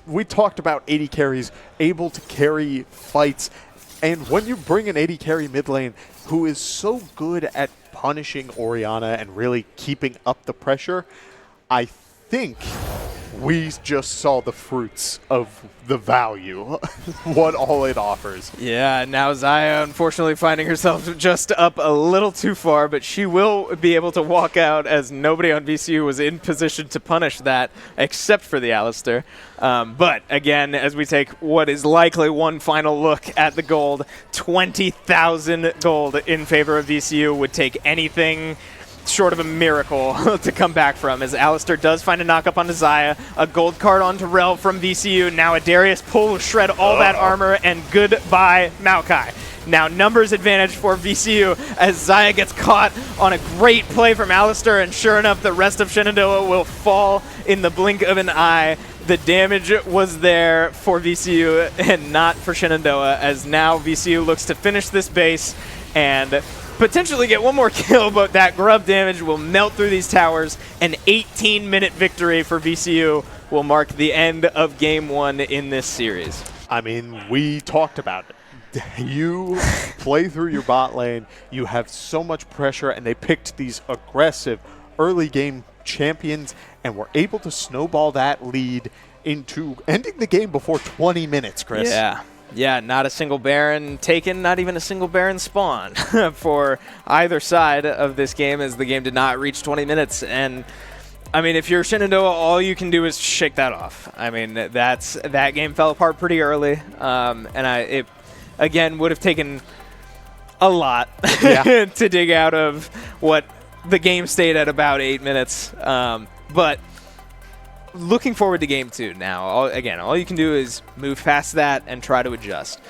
I: We talked about 80 carries, able to carry fights. And when you bring an 80 carry mid lane who is so good at punishing Orianna and really keeping up the pressure, I think we just saw the fruits of the value, what all it offers.
H: Yeah, now Xayah unfortunately finding herself just up a little too far, but she will be able to walk out as nobody on VCU was in position to punish that except for the Alistar. But again, as we take what is likely one final look at the gold, 20,000 gold in favor of VCU would take anything short of a miracle to come back from, as Alistar does find a knock-up onto Xayah, a gold card onto Rel from VCU, now a Darius pull will shred all that armor, and goodbye Maokai. Now numbers advantage for VCU as Xayah gets caught on a great play from Alistar, and sure enough the rest of Shenandoah will fall in the blink of an eye. The damage was there for VCU and not for Shenandoah, as now VCU looks to finish this base and potentially get one more kill, but that grub damage will melt through these towers. An 18-minute victory for VCU will mark the end of Game 1 in this series.
I: I mean, we talked about it. You play through your bot lane, you have so much pressure, and they picked these aggressive early game champions and were able to snowball that lead into ending the game before 20 minutes, Chris.
H: Yeah, not a single Baron taken, not even a single Baron spawn for either side of this game, as the game did not reach 20 minutes. And I mean, if you're Shenandoah, all you can do is shake that off. I mean, that game fell apart pretty early, and it again would have taken a lot to dig out of what the game stayed at about 8 minutes. But looking forward to Game 2 now. All you can do is move past that and try to adjust.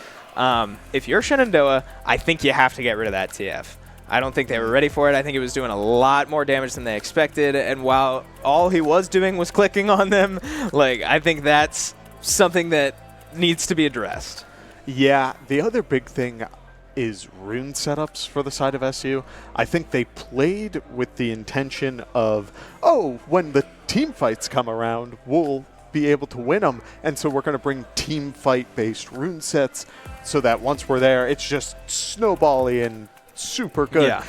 H: If you're Shenandoah, I think you have to get rid of that TF. I don't think they were ready for it. I think it was doing a lot more damage than they expected, and while all he was doing was clicking on them, like, I think that's something that needs to be addressed.
I: Yeah, the other big thing is rune setups for the side of SU. I think they played with the intention of, oh, when the team fights come around, we'll be able to win them, and so we're going to bring team fight-based rune sets so that once we're there, it's just snowbally and super good.
H: Yeah.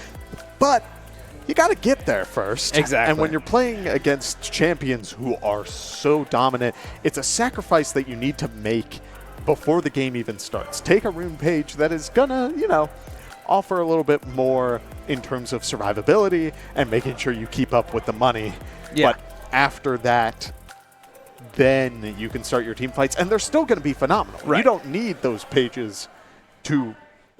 I: But you got to get there first.
H: Exactly.
I: And when you're playing against champions who are so dominant, it's a sacrifice that you need to make before the game even starts. Take a rune page that is gonna, offer a little bit more in terms of survivability and making sure you keep up with the money.
H: Yeah.
I: But after that, then you can start your team fights, and they're still going to be phenomenal.
H: Right.
I: You don't need those pages to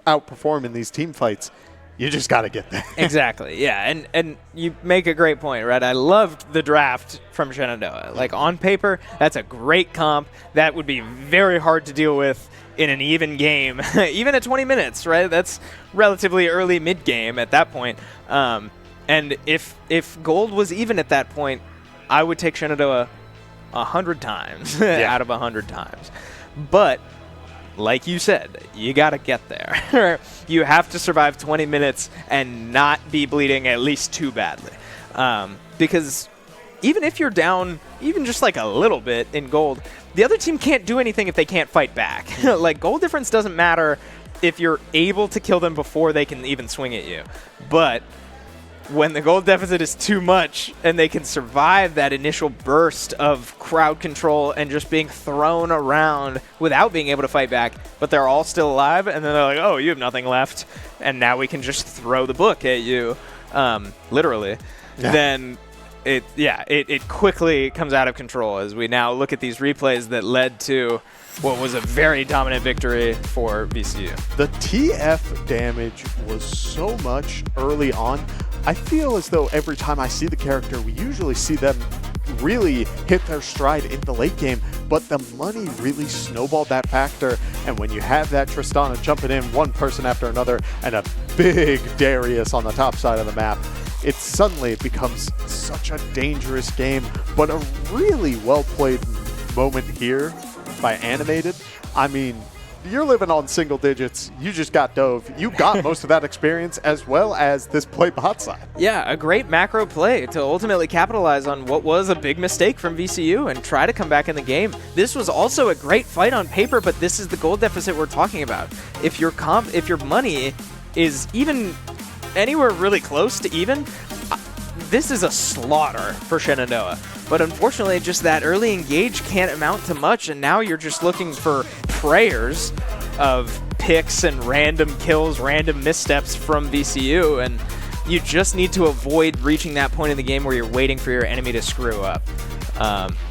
I: outperform in these team fights. You just got to get there.
H: Exactly, yeah. And you make a great point, right? I loved the draft from Shenandoah. Like, on paper, that's a great comp. That would be very hard to deal with in an even game, even at 20 minutes, right? That's relatively early mid-game at that point. And if gold was even at that point, I would take Shenandoah 100 times out of 100 times. But like you said, you got to get there. You have to survive 20 minutes and not be bleeding at least too badly. Because even if you're down even just like a little bit in gold, the other team can't do anything if they can't fight back. Like, gold difference doesn't matter if you're able to kill them before they can even swing at you. But when the gold deficit is too much and they can survive that initial burst of crowd control and just being thrown around without being able to fight back, but they're all still alive, and then they're like, oh, you have nothing left, and now we can just throw the book at you, literally, then it quickly comes out of control as we now look at these replays that led to what was a very dominant victory for VCU.
I: The TF damage was so much early on. I feel as though every time I see the character, we usually see them really hit their stride in the late game, but the money really snowballed that factor, and when you have that Tristana jumping in one person after another and a big Darius on the top side of the map, it suddenly becomes such a dangerous game, but a really well-played moment here by Animated. I mean, you're living on single digits. You just got dove. You got most of that experience as well as this play bot side.
H: Yeah, a great macro play to ultimately capitalize on what was a big mistake from VCU and try to come back in the game. This was also a great fight on paper, but this is the gold deficit we're talking about. If your money is even anywhere really close to even, this is a slaughter for Shenandoah. But unfortunately, just that early engage can't amount to much, and now you're just looking for prayers of picks and random kills, random missteps from VCU, and you just need to avoid reaching that point in the game where you're waiting for your enemy to screw up.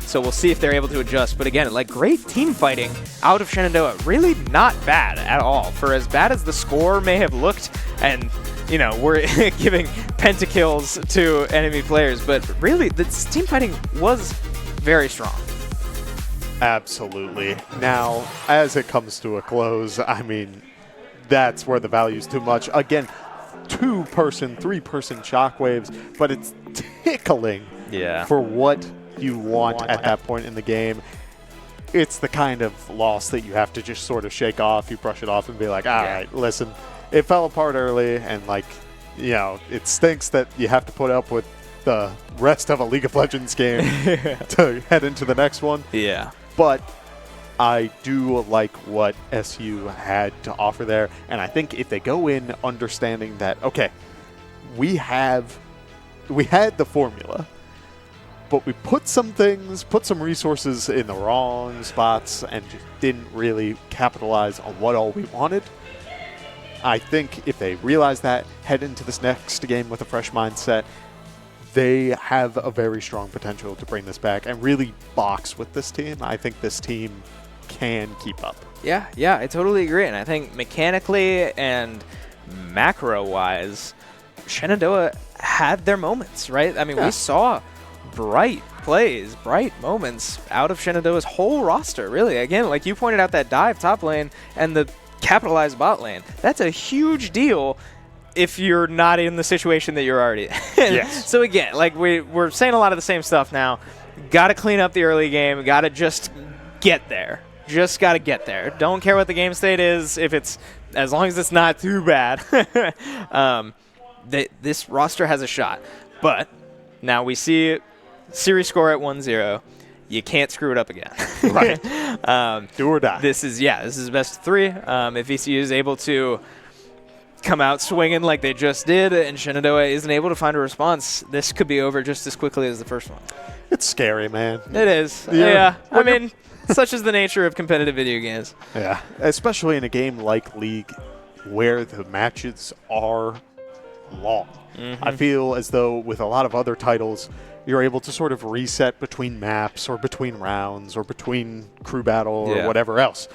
H: So we'll see if they're able to adjust. But again, like, great team fighting out of Shenandoah. Really not bad at all. For as bad as the score may have looked, and you know, we're giving pentakills to enemy players, but really, this team fighting was very strong.
I: Absolutely. Now, as it comes to a close, I mean, that's where the value's too much. Again, 2-person, 3-person shockwaves, but it's tickling for what you want at that point in the game. It's the kind of loss that you have to just sort of shake off. You brush it off and be like, all right, listen, it fell apart early, and, like, you know, it stinks that you have to put up with the rest of a League of Legends game to head into the next one.
H: Yeah.
I: But I do like what SU had to offer there, and I think if they go in understanding that, okay, we had the formula, but we put some resources in the wrong spots and just didn't really capitalize on what all we wanted. I think if they realize that, head into this next game with a fresh mindset, they have a very strong potential to bring this back and really box with this team. I think this team can keep up.
H: Yeah, I totally agree. And I think mechanically and macro-wise, Shenandoah had their moments, right? I mean, we saw bright plays, bright moments out of Shenandoah's whole roster, really. Again, like you pointed out, that dive top lane and the capitalized bot lane. That's a huge deal if you're not in the situation that you're already in.
I: Yes.
H: So again, like we're saying a lot of the same stuff now. Got to clean up the early game. Got to just get there. Just got to get there. Don't care what the game state is, if it's, as long as it's not too bad. This roster has a shot. But now we see series score at 1-0. You can't screw it up again.
I: Right. Do or die.
H: This is best of 3. If VCU is able to come out swinging like they just did and Shenandoah isn't able to find a response, this could be over just as quickly as the first one.
I: It's scary, man.
H: It is. Yeah. I mean, such is the nature of competitive video games.
I: Yeah. Especially in a game like League where the matches are long. I feel as though with a lot of other titles, you're able to sort of reset between maps or between rounds or between crew battle or whatever else.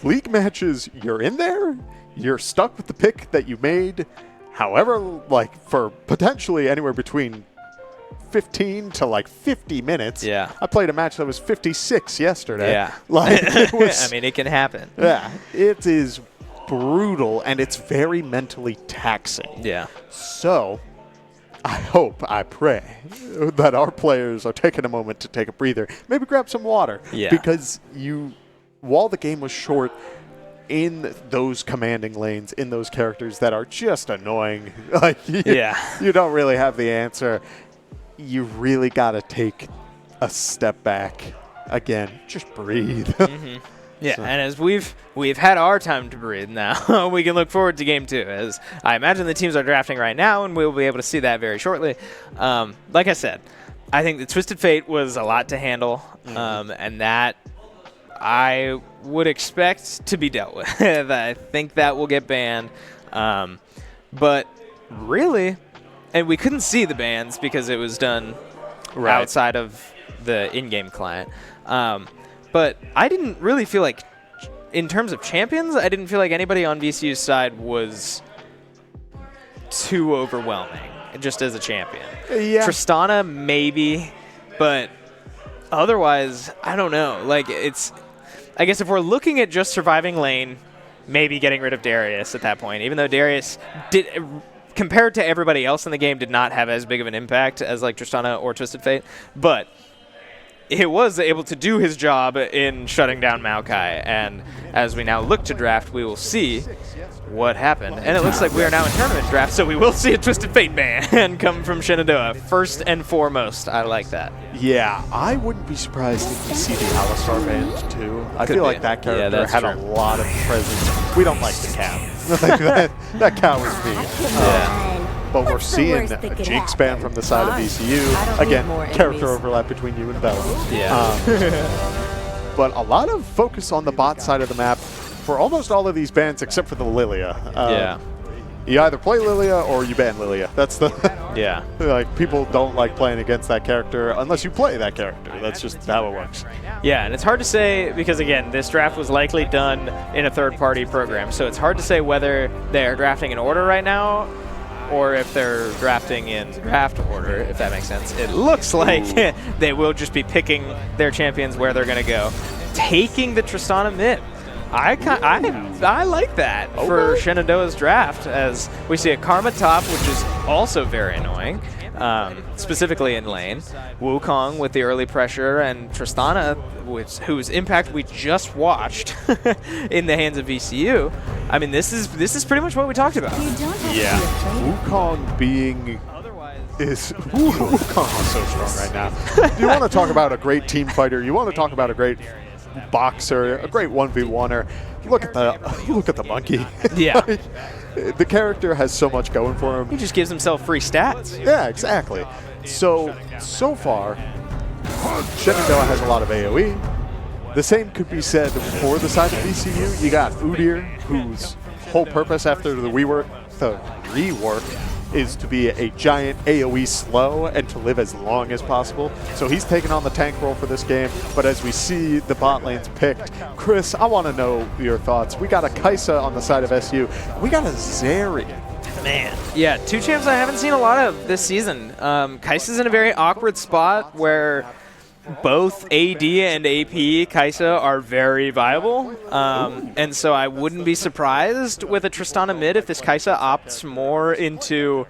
I: League matches, you're in there, you're stuck with the pick that you made, however, like, for potentially anywhere between 15 to like 50 minutes.
H: Yeah.
I: I played a match that was 56 yesterday.
H: Yeah.
I: Like, it was,
H: I mean, it can happen.
I: yeah, it is brutal, and it's very mentally taxing.
H: Yeah.
I: So, I hope, I pray, that our players are taking a moment to take a breather. Maybe grab some water.
H: Yeah.
I: Because while the game was short, in those commanding lanes, in those characters that are just annoying, like, you don't really have the answer. You really got to take a step back. Again, just breathe.
H: Yeah, so. And as we've had our time to breathe now, we can look forward to Game 2, as I imagine the teams are drafting right now, and we'll be able to see that very shortly. Like I said, I think the Twisted Fate was a lot to handle, and that I would expect to be dealt with. I think that will get banned. But really, and we couldn't see the bans because it was done outside of the in-game client. But I didn't really feel like, in terms of champions, I didn't feel like anybody on VCU's side was too overwhelming, just as a champion.
I: Yeah.
H: Tristana, maybe, but otherwise, I don't know. Like, I guess if we're looking at just surviving lane, maybe getting rid of Darius at that point, even though Darius did, compared to everybody else in the game, did not have as big of an impact as like Tristana or Twisted Fate, but it was able to do his job in shutting down Maokai, and as we now look to draft, we will see what happened. And it looks like we are now in tournament draft, so we will see a Twisted Fate ban come from Shenandoah. First and foremost, I like that.
I: Yeah, I wouldn't be surprised if we see the Alistar banned too. I feel like that character had a lot of presence. We don't like the cow. that cow was mean.
H: Yeah.
I: But we're seeing a Jinx ban from the side of ECU. Again, character overlap between you and Bella.
H: Yeah.
I: But a lot of focus on the bot side of the map for almost all of these bans except for the Lilia. You either play Lilia or you ban Lilia. That's the like, people don't like playing against that character unless you play that character. That's just how it works.
H: Yeah, and it's hard to say because, again, this draft was likely done in a third-party program, so it's hard to say whether they're drafting in order right now or if they're drafting in draft order, if that makes sense. It looks like they will just be picking their champions where they're going to go. Taking the Tristana mid. I like that for Shenandoah's draft, as we see a Karma top, which is also very annoying, specifically in lane. Wukong with the early pressure, and Tristana, whose impact we just watched in the hands of VCU. I mean, this is pretty much what we talked about.
I: Yeah, Wukong being Wukong is so strong right now. You want to talk about a great team fighter? You want to talk about a great boxer, a great 1v1er. Look at the monkey.
H: Yeah.
I: The character has so much going for him.
H: He just gives himself free stats.
I: Yeah, exactly. So far, Shenandoah has a lot of AoE. The same could be said for the side of VCU. You got Udyr, whose whole purpose after the rework is to be a giant AoE slow and to live as long as possible. So he's taking on the tank role for this game. But as we see the bot lanes picked, Chris, I want to know your thoughts. We got a Kai'Sa on the side of SU. We got a Zeri.
H: Man. Yeah, two champs I haven't seen a lot of this season. Kai'Sa's in a very awkward spot where both AD and AP Kai'Sa are very viable, and so I wouldn't be surprised with a Tristana mid if this Kai'Sa opts more into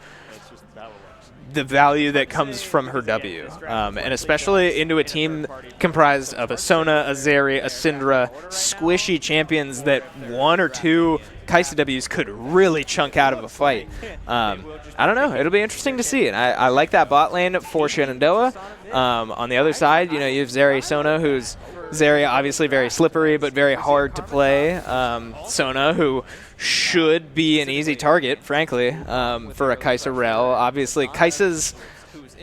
H: the value that comes from her W, and especially into a team comprised of a Sona, a Zeri, a Syndra, squishy champions that one or two Kai'Sa Ws could really chunk out of a fight. I don't know. It'll be interesting to see. And I like that bot lane for Shenandoah. On the other side, you have Zeri Sona, who's Zeri obviously very slippery but very hard to play. Sona, who should be an easy target, frankly, for a Kai'Sa Rel. Obviously, Kai'Sa's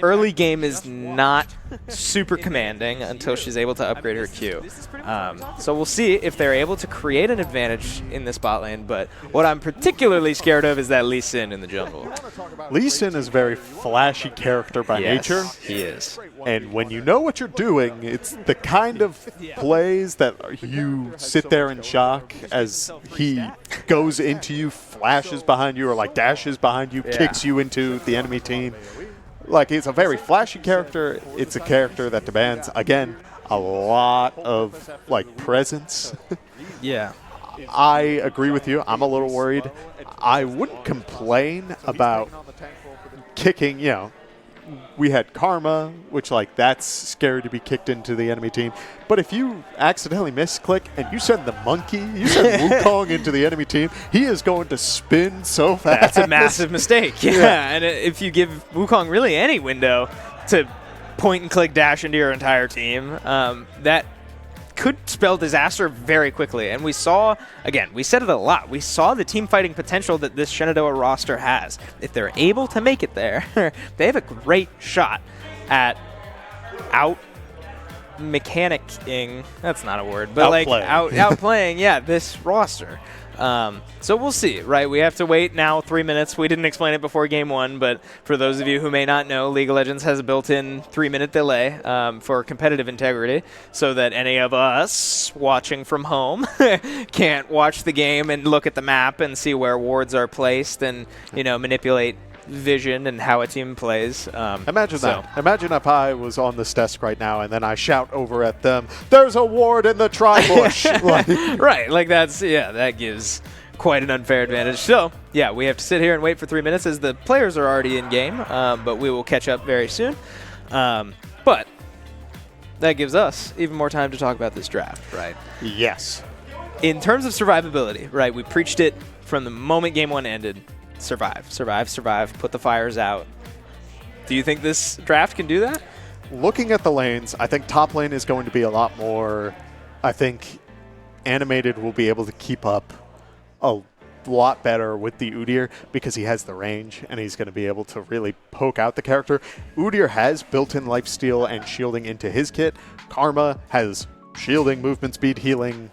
H: early game is not super commanding until she's able to upgrade her Q. So we'll see if they're able to create an advantage in this bot lane, but what I'm particularly scared of is that Lee Sin in the jungle.
I: Lee Sin is a very flashy character by nature.
H: He is.
I: And when you know what you're doing, it's the kind of plays that you sit there in shock as he goes into you, flashes behind you, or like dashes behind you, kicks you into the enemy team. Like, it's a very flashy character. It's a character that demands, again, a lot of like presence.
H: Yeah.
I: I agree with you. I'm a little worried. I wouldn't complain about kicking, you know, we had Karma, which, like, that's scary to be kicked into the enemy team. But if you accidentally misclick and you send the monkey, you send Wukong into the enemy team, he is going to spin so fast.
H: That's a massive mistake. Yeah, and if you give Wukong really any window to point and click dash into your entire team, that could spell disaster very quickly. And we saw, again, we said it a lot, we saw the team fighting potential that this Shenandoah roster has. If they're able to make it there, they have a great shot at out-mechanicking, that's not a word, but outplaying, yeah, this roster. So we'll see, right? We have to wait now 3 minutes. We didn't explain it before game 1, but for those of you who may not know, League of Legends has a built-in 3-minute delay for competitive integrity so that any of us watching from home can't watch the game and look at the map and see where wards are placed and, you know, manipulate vision and how a team plays.
I: Imagine that. Imagine if I was on this desk right now and then I shout over at them, "There's a ward in the tri-bush."
H: Right, like that's, yeah, that gives quite an unfair advantage. So, yeah, we have to sit here and wait for 3 minutes as the players are already in game, but we will catch up very soon. But that gives us even more time to talk about this draft, right?
I: Yes.
H: In terms of survivability, right, we preached it from the moment game 1 ended. Survive, survive, survive, put the fires out. Do you think this draft can do that?
I: Looking at the lanes, I think top lane is going to be a lot more, I think Animated will be able to keep up a lot better with the Udyr because he has the range and he's going to be able to really poke out the character. Udyr has built-in lifesteal and shielding into his kit. Karma has shielding, movement speed, healing.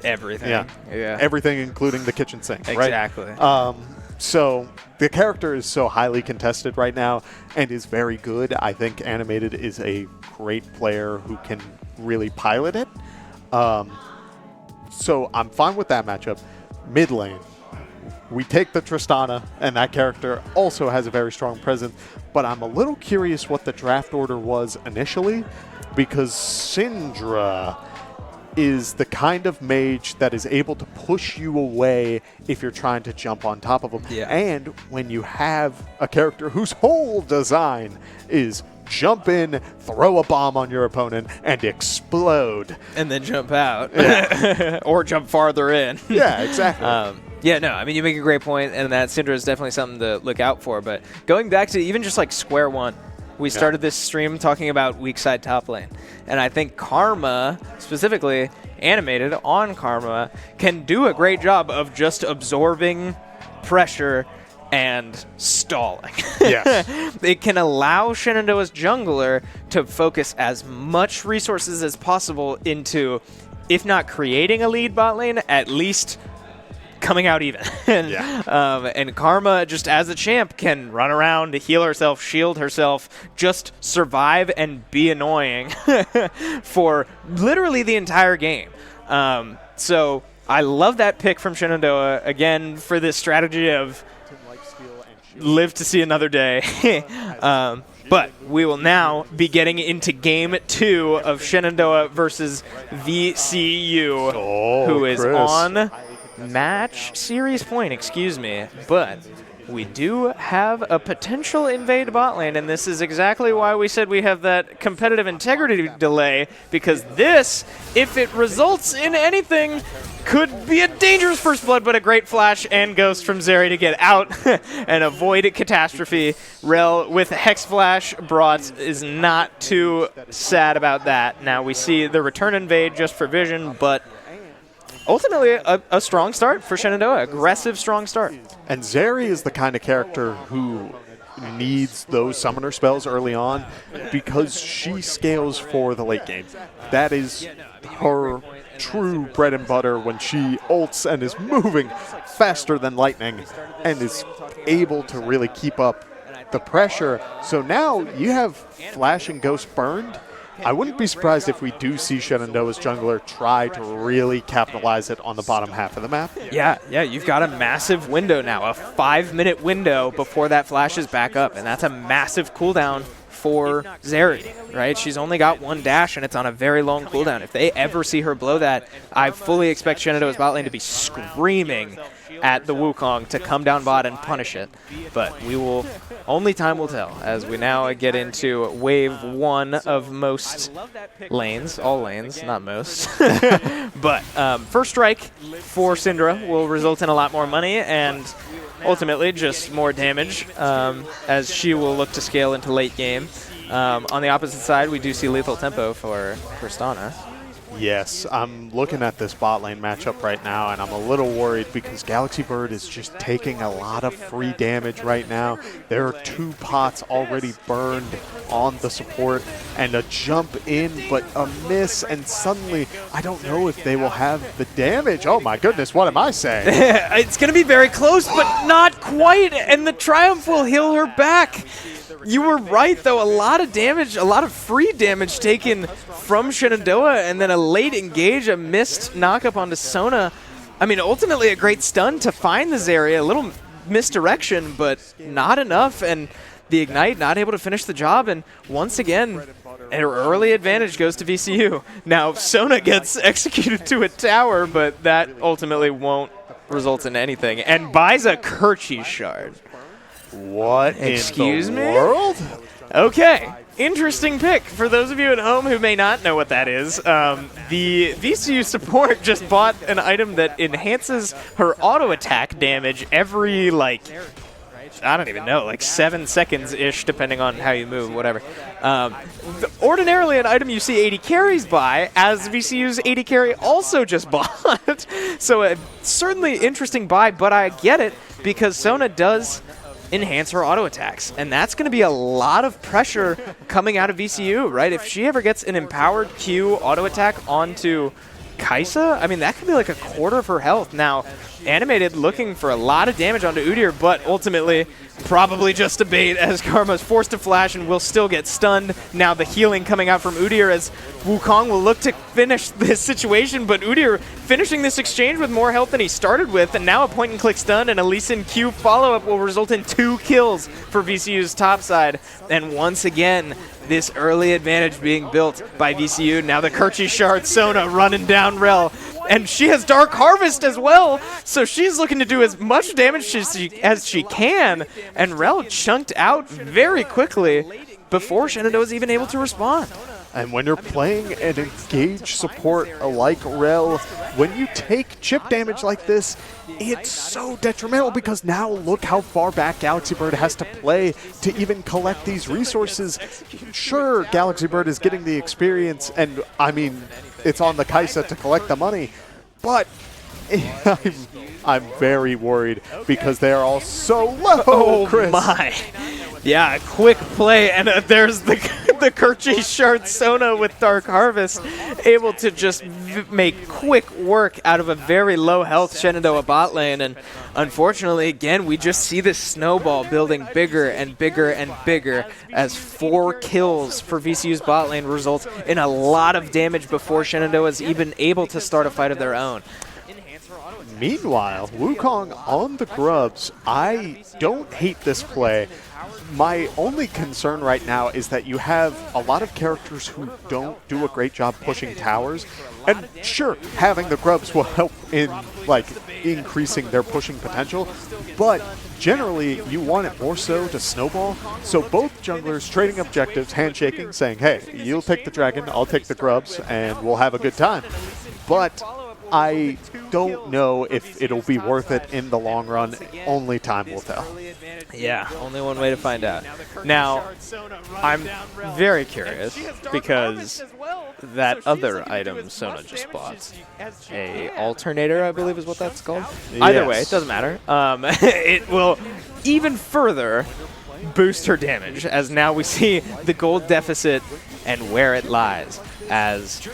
H: Everything.
I: Yeah. Everything, including the kitchen sink.
H: Exactly.
I: Right? So the character is so highly contested right now and is very good. I think Animated is a great player who can really pilot it. So I'm fine with that matchup. Mid lane, we take the Tristana, and that character also has a very strong presence, but I'm a little curious what the draft order was initially, because Syndra is the kind of mage that is able to push you away if you're trying to jump on top of them.
H: Yeah.
I: And when you have a character whose whole design is jump in, throw a bomb on your opponent, and explode.
H: And then jump out. Or jump farther in.
I: Yeah, exactly.
H: Yeah, no, I mean, you make a great point, and that Syndra is definitely something to look out for. But going back to even just like square one, we started this stream talking about weak side top lane. And I think Karma, specifically Animated on Karma, can do a great job of just absorbing pressure and stalling.
I: Yes.
H: It can allow Shenandoah's jungler to focus as much resources as possible into, if not creating a lead bot lane, at least coming out even. And Karma, just as a champ, can run around, heal herself, shield herself, just survive and be annoying for literally the entire game. So I love that pick from Shenandoah, again, for this strategy of live to see another day. But we will now be getting into game 2 of Shenandoah versus VCU, who is on match series point, excuse me. But we do have a potential invade bot lane, and this is exactly why we said we have that competitive integrity delay, because this, if it results in anything, could be a dangerous first blood, but a great flash and ghost from Zeri to get out and avoid catastrophe. Rel with Hex Flash brought is not too sad about that. Now we see the return invade just for vision, but ultimately a strong start for Shenandoah. Aggressive, strong start.
I: And Zeri is the kind of character who needs those summoner spells early on because she scales for the late game. That is her true bread and butter when she ults and is moving faster than lightning and is able to really keep up the pressure. So now you have Flash and Ghost burned. I wouldn't be surprised if we do see Shenandoah's jungler try to really capitalize it on the bottom half of the map.
H: Yeah, you've got a massive window now, a 5-minute window before that Flash is back up, and that's a massive cooldown for Zeri, right? She's only got 1 dash, and it's on a very long cooldown. If they ever see her blow that, I fully expect Shenandoah's bot lane to be screaming at the Wukong to come down bot and punish it. But we will, only time will tell, as we now get into wave 1 of most lanes, all lanes, not most. But first strike for Syndra will result in a lot more money and ultimately just more damage, as she will look to scale into late game. On the opposite side, we do see lethal tempo for Tristana.
I: Yes, I'm looking at this bot lane matchup right now, and I'm a little worried because Galaxy Bird is just taking a lot of free damage right now. There are 2 pots already burned on the support, and a jump in, but a miss, and suddenly I don't know if they will have the damage. Oh my goodness, what am I saying?
H: It's going to be very close, but not quite, and the Triumph will heal her back. You were right, though. A lot of damage, a lot of free damage taken from Shenandoah, and then a late engage, a missed knockup onto Sona. I mean, ultimately a great stun to find this area. A little misdirection, but not enough, and the Ignite not able to finish the job, and once again, an early advantage goes to VCU. Now, Sona gets executed to a tower, but that ultimately won't result in anything, and buys a Kerchi shard.
I: What
H: Excuse
I: in the
H: me?
I: world?
H: Okay, interesting pick. For those of you at home who may not know what that is, the VCU support just bought an item that enhances her auto attack damage every, like, I don't even know, like 7 seconds-ish, depending on how you move, whatever. Ordinarily, an item you see 80 carries buy, as VCU's 80 carry also just bought. So a certainly interesting buy, but I get it, because Sona does enhance her auto attacks, and that's going to be a lot of pressure coming out of VCU, right? If she ever gets an empowered Q auto attack onto Kai'Sa, I mean, that could be like a quarter of her health. Now, Animated looking for a lot of damage onto Udyr, but ultimately probably just a bait as Karma's forced to flash and will still get stunned. Now the healing coming out from Udyr as Wukong will look to finish this situation, but Udyr finishing this exchange with more health than he started with, and now a point-and-click stun and a Lee Sin Q follow-up will result in 2 kills for VCU's top side. And once again, this early advantage being built by VCU. Now the Kerchi shard, Sona running down Rel. And she has Dark Harvest as well, so she's looking to do as much damage as she can. And Rel chunked out very quickly before Shenandoah was even able to respond.
I: And when you're playing an engaged support like Rel, when you take chip damage like this, it's so detrimental because now look how far back Galaxy Bird has to play to even collect these resources. Sure, Galaxy Bird is getting the experience, and I mean, it's on the Kai'Sa to collect the money, but I'm very worried because they are all so low, Chris.
H: Oh my. Yeah, a quick play, and there's the Kerchi shard Sona with Dark Harvest, able to just make quick work out of a very low health Shenandoah bot lane. And unfortunately, again, we just see this snowball building bigger and bigger and bigger as 4 kills for VCU's bot lane results in a lot of damage before Shenandoah is even able to start a fight of their own.
I: Meanwhile, Wukong on the grubs. I don't hate this play. My only concern right now is that you have a lot of characters who don't do a great job pushing towers. And sure, having the grubs will help in like increasing their pushing potential, but generally you want it more so to snowball. So both junglers trading objectives, handshaking, saying, hey, you'll take the dragon, I'll take the grubs, and we'll have a good time. But I don't know if it'll be worth it in the long run. Only time will tell.
H: Yeah, only one way to find out. Now, I'm very curious because that other item Sona just bought, a alternator, I believe is what that's called. Either way, it doesn't matter. It will even further boost her damage, as now we see the gold deficit and where it lies. As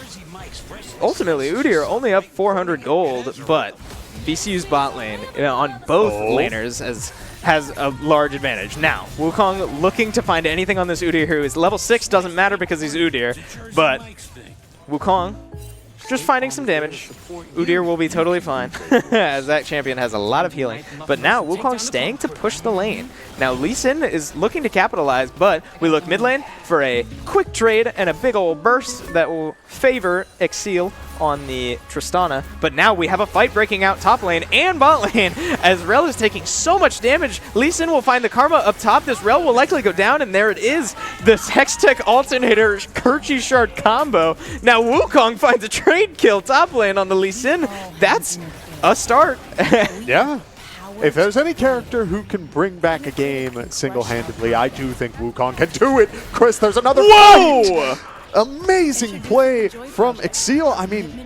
H: ultimately, Udyr only up 400 gold, but VCU's bot lane on both laners has a large advantage. Now, Wukong looking to find anything on this Udyr who is level 6, doesn't matter because he's Udyr, but Wukong just finding some damage. Udyr will be totally fine, as that champion has a lot of healing. But now Wukong staying to push the lane. Now Lee Sin is looking to capitalize, but we look mid lane for a quick trade and a big old burst that will favor Exil on the Tristana. But now we have a fight breaking out top lane and bot lane, as Rel is taking so much damage. Lee Sin will find the Karma up top. This Rel will likely go down, and there it is. This Hextech Alternator Kerchi Shard combo. Now Wukong finds a trade kill top lane on the Lee Sin. That's a start.
I: Yeah. If there's any character who can bring back a game single-handedly, I do think Wukong can do it. Chris, there's another fight! Amazing play from Exil. I mean,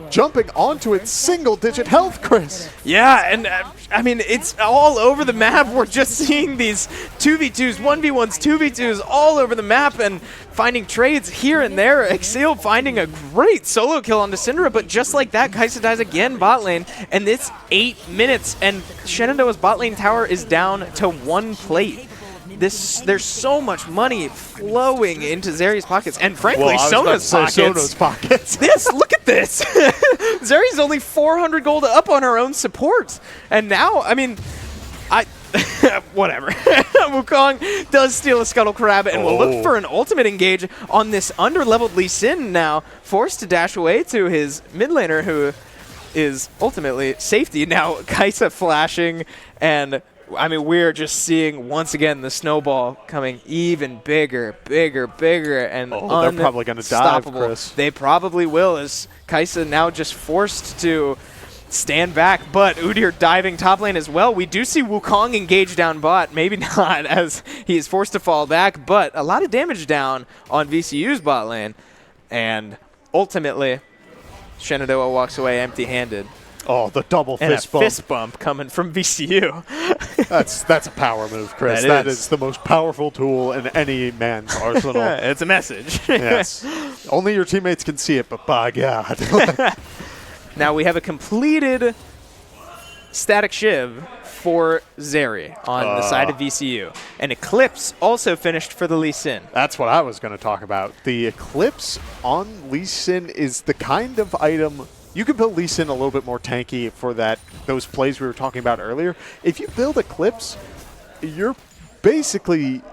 I: jumping onto its single-digit health, Chris.
H: Yeah, and I mean, it's all over the map. We're just seeing these 2v2s, 1v1s, 2v2s all over the map and finding trades here and there. Exil finding a great solo kill on Syndra, but just like that, Kai'Sa dies again bot lane, and it's 8 minutes, and Shenandoah's bot lane tower is down to 1 plate. There's so much money flowing into Zeri's pockets, and frankly, Sona's pockets. Look at this. Zeri's only 400 gold up on her own support, and now, I mean, whatever. Wukong does steal a Scuttle Crab and will look for an ultimate engage on this under-leveled Lee Sin now, forced to dash away to his mid laner, who is ultimately safety. Now, Kai'Sa flashing, and I mean, we're just seeing, once again, the snowball coming even bigger, and
I: they're probably going to dive, Chris.
H: They probably will, as Kai'Sa now just forced to stand back, but Udyr diving top lane as well. We do see Wukong engage down bot, maybe not, as he is forced to fall back, but a lot of damage down on VCU's bot lane, and ultimately, Shenandoah walks away empty-handed.
I: Oh, the double fist bump.
H: Fist bump coming from VCU.
I: That's a power move, Chris. That is the most powerful tool in any man's arsenal.
H: It's a message.
I: Yes. Only your teammates can see it, but by God.
H: Now we have a completed static shiv for Zeri on the side of VCU. And Eclipse also finished for the Lee Sin.
I: That's what I was going to talk about. The Eclipse on Lee Sin is the kind of item you can build Lee Sin a little bit more tanky for those plays we were talking about earlier. If you build Eclipse, you're basically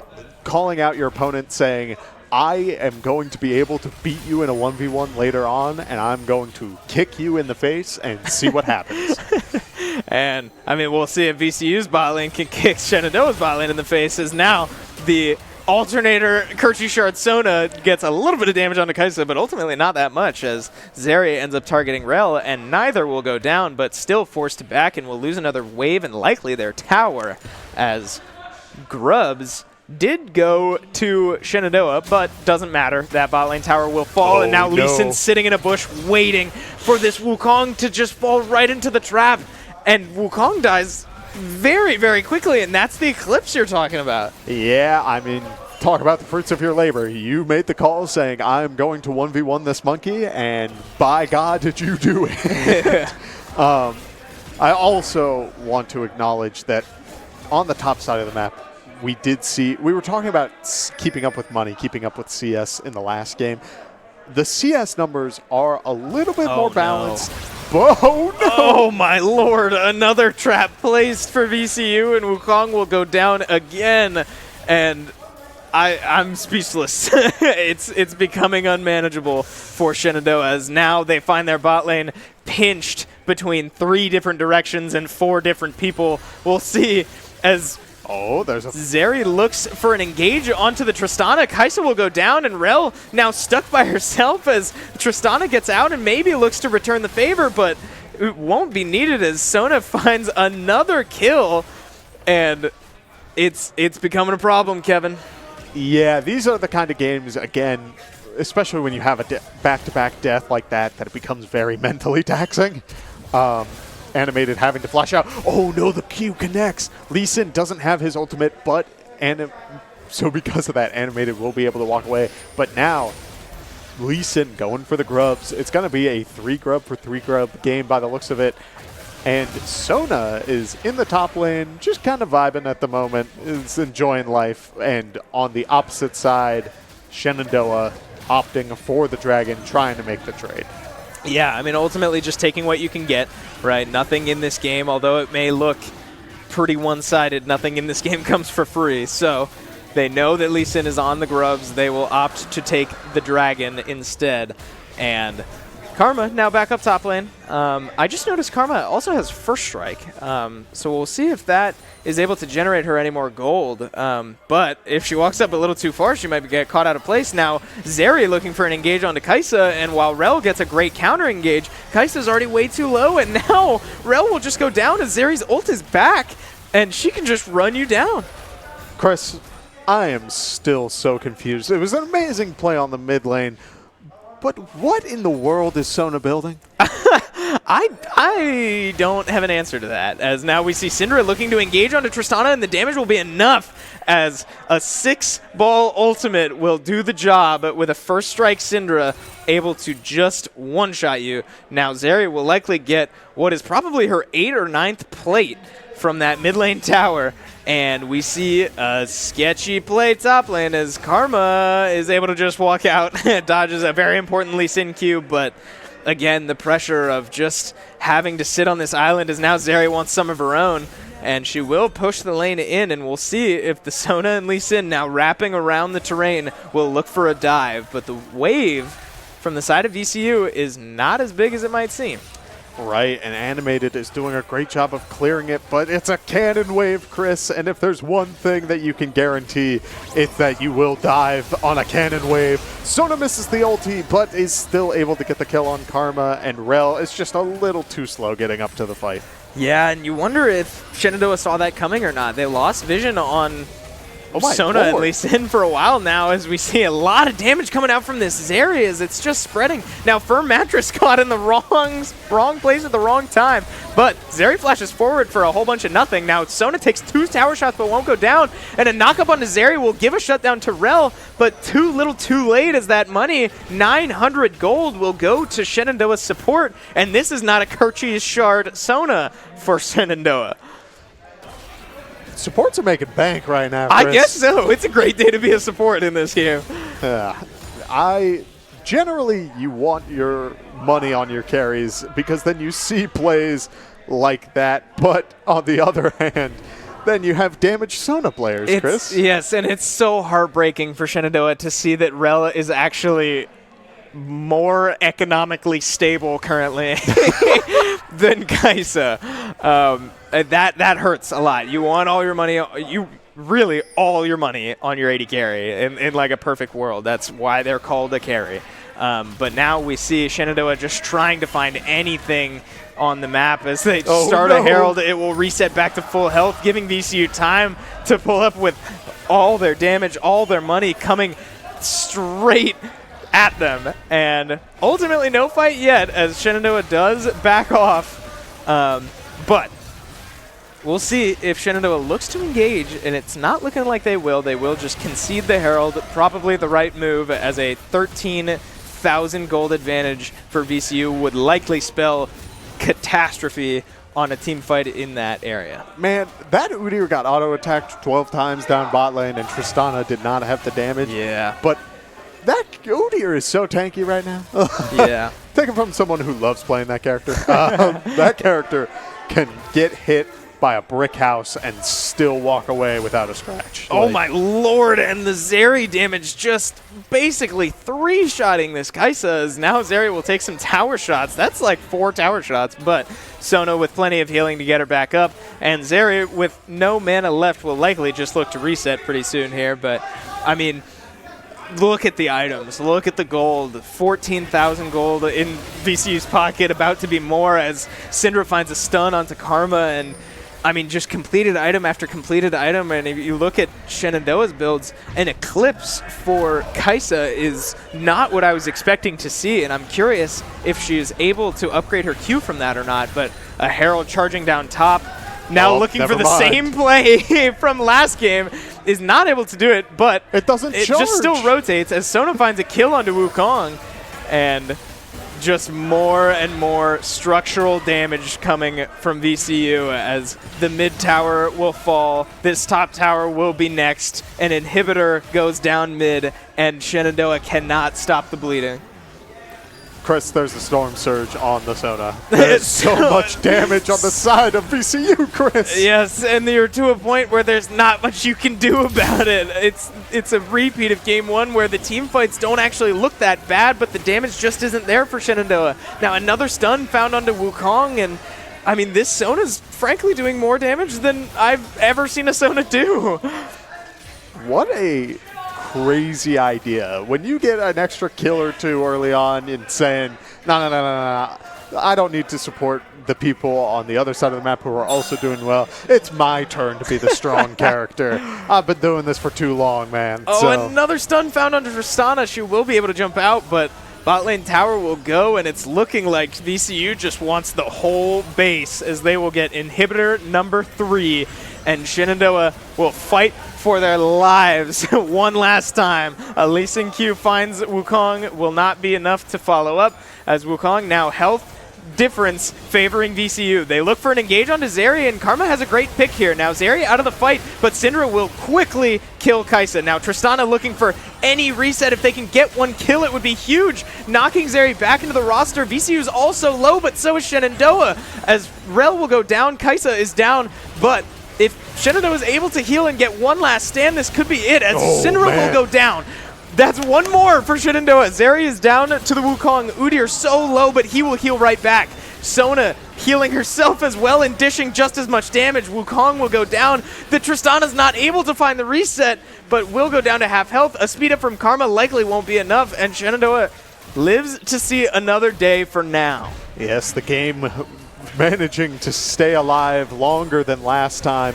I: calling out your opponent saying, I am going to be able to beat you in a 1v1 later on, and I'm going to kick you in the face and see what happens.
H: And, I mean, we'll see if VCU's bot lane can kick Shenandoah's bot lane in the face, as now the Alternator Kerchi Shard Sona gets a little bit of damage onto Kai'Sa, but ultimately not that much, as Zeri ends up targeting Rel, and neither will go down, but still forced to back and will lose another wave and likely their tower, as Grubs did go to Shenandoah, but doesn't matter. That bot lane tower will fall, and now Lee Sin's sitting in a bush waiting for this Wukong to just fall right into the trap, and Wukong dies very, very quickly, and that's the Eclipse you're talking about.
I: Yeah, I mean, talk about the fruits of your labor. You made the call saying, I'm going to 1v1 this monkey, and by God, did you do it. I also want to acknowledge that on the top side of the map, we were talking about keeping up with money, keeping up with CS in the last game. The CS numbers are a little bit more balanced.
H: Oh my lord, another trap placed for VCU, and Wukong will go down again, and I'm speechless. It's becoming unmanageable for Shenandoah, as now they find their bot lane pinched between 3 different directions and 4 different people. We'll see as
I: there's
H: Zeri looks for an engage onto the Tristana. Kai'Sa will go down, and Rel now stuck by herself as Tristana gets out and maybe looks to return the favor, but it won't be needed as Sona finds another kill, and it's becoming a problem, Kevin.
I: Yeah, these are the kind of games, again, especially when you have a back-to-back death like that it becomes very mentally taxing. Animated having to flash out. Oh no, the Q connects. Lee Sin doesn't have his ultimate, but because of that, Animated will be able to walk away. But now, Lee Sin going for the grubs. It's going to be a 3 grub for 3 grub game by the looks of it. And Sona is in the top lane, just kind of vibing at the moment, is enjoying life. And on the opposite side, Shenandoah opting for the dragon, trying to make the trade.
H: Yeah, I mean, ultimately just taking what you can get, right? Nothing in this game, although it may look pretty one-sided, nothing in this game comes for free. So they know that Lee Sin is on the grubs. They will opt to take the dragon instead. And Karma now back up top lane. I just noticed Karma also has First Strike, so we'll see if that is able to generate her any more gold. But if she walks up a little too far, she might get caught out of place. Now, Zeri looking for an engage onto Kaisa, and while Rel gets a great counter engage, Kaisa's already way too low, and now Rel will just go down as Zeri's ult is back, and she can just run you down.
I: Chris, I am still so confused. It was an amazing play on the mid lane. But what in the world is Sona building?
H: I don't have an answer to that, as now we see Syndra looking to engage onto Tristana, and the damage will be enough as a 6-ball ultimate will do the job with a First Strike Syndra able to just one-shot you. Now Zeri will likely get what is probably her 8th or 9th plate from that mid lane tower. And we see a sketchy play top lane as Karma is able to just walk out, dodges a very important Lee Sin Q, but again, the pressure of just having to sit on this island as now Zeri wants some of her own, and she will push the lane in, and we'll see if the Sona and Lee Sin now wrapping around the terrain will look for a dive, but the wave from the side of VCU is not as big as it might seem.
I: Right, and Animated is doing a great job of clearing it, but it's a cannon wave, Chris, and if there's one thing that you can guarantee, it's that you will dive on a cannon wave. Sona misses the ulti, but is still able to get the kill on Karma, and Rel is just a little too slow getting up to the fight.
H: Yeah, and you wonder if Shenandoah saw that coming or not. They lost vision on Sona and Lee Sin for a while now, as we see a lot of damage coming out from this area as it's just spreading. Now Firm Mattress caught in the wrong place at the wrong time, but Zeri flashes forward for a whole bunch of nothing. Now Sona takes 2 tower shots but won't go down, and a knock-up onto Zeri will give a shutdown to Rel, but too little too late as that money, 900 gold, will go to Shenandoah's support, and this is not a Kirchi's Shard Sona for Shenandoah.
I: Supports are making bank right now, Chris.
H: I guess so. It's a great day to be a support in this game.
I: Generally, you want your money on your carries because then you see plays like that. But on the other hand, then you have damaged Sona players, Chris.
H: Yes, and it's so heartbreaking for Shenandoah to see that Rel is actually more economically stable currently than Kaisa. That hurts a lot. You want all your money, all your money on your AD carry in like a perfect world. That's why they're called a carry. But now we see Shenandoah just trying to find anything on the map as they start a Herald. It will reset back to full health, giving VCU time to pull up with all their damage, all their money coming straight at them. And ultimately no fight yet as Shenandoah does back off. But we'll see if Shenandoah looks to engage, and it's not looking like they will. They will just concede the Herald, probably the right move, as a 13,000 gold advantage for VCU would likely spell catastrophe on a team fight in that area.
I: Man, that Udyr got auto-attacked 12 times down bot lane, and Tristana did not have the damage.
H: Yeah.
I: But that Udyr is so tanky right now.
H: Yeah.
I: Take it from someone who loves playing that character. That character can get hit by a brick house and still walk away without a scratch.
H: Oh my lord, and the Zeri damage just basically 3-shotting this Kaisa, as now Zeri will take some tower shots. That's like 4 tower shots, but Sona with plenty of healing to get her back up, and Zeri with no mana left will likely just look to reset pretty soon here, but I mean, look at the items, look at the gold, 14,000 gold in VCU's pocket, about to be more as Syndra finds a stun onto Karma, and I mean, just completed item after completed item, and if you look at Shenandoah's builds, an Eclipse for Kaisa is not what I was expecting to see, and I'm curious if she is able to upgrade her Q from that or not, but a Herald charging down top, now looking for the same play from last game, is not able to do it, but
I: it doesn't
H: it
I: charge.
H: Just still rotates as Sona finds a kill onto Wukong, and just more and more structural damage coming from VCU as the mid tower will fall, this top tower will be next, an inhibitor goes down mid, and Shenandoah cannot stop the bleeding.
I: Chris, there's a Storm Surge on the Sona. There's so much damage on the side of VCU, Chris.
H: Yes, and you're to a point where there's not much you can do about it. It's a repeat of Game 1 where the team fights don't actually look that bad, but the damage just isn't there for Shenandoah. Now, another stun found onto Wukong, and I mean, this Sona's frankly doing more damage than I've ever seen a Sona do.
I: What a crazy idea. When you get an extra kill or two early on and saying, no, I don't need to support the people on the other side of the map who are also doing well. It's my turn to be the strong character. I've been doing this for too long, man.
H: Oh,
I: so.
H: Another stun found under Tristana. She will be able to jump out, but bot lane tower will go, and it's looking like VCU just wants the whole base as they will get inhibitor number 3, and Shenandoah will fight for their lives one last time. A Lee Sin Q finds Wukong, will not be enough to follow up, as Wukong now health difference favoring VCU. They look for an engage onto Zarya, and Karma has a great pick here. Now Zarya out of the fight, but Syndra will quickly kill Kaisa. Now Tristana looking for any reset. If they can get one kill, it would be huge. Knocking Zarya back into the roster. VCU is also low, but so is Shenandoah. As Rel will go down, Kaisa is down, but if Shenandoah is able to heal and get one last stand, this could be it, as Syndra will go down. That's one more for Shenandoah. Zarya is down to the Wukong. Udyr so low, but he will heal right back. Sona healing herself as well and dishing just as much damage. Wukong will go down. The Tristana's not able to find the reset, but will go down to half health. A speed up from Karma likely won't be enough, and Shenandoah lives to see another day for now.
I: Yes, the game managing to stay alive longer than last time,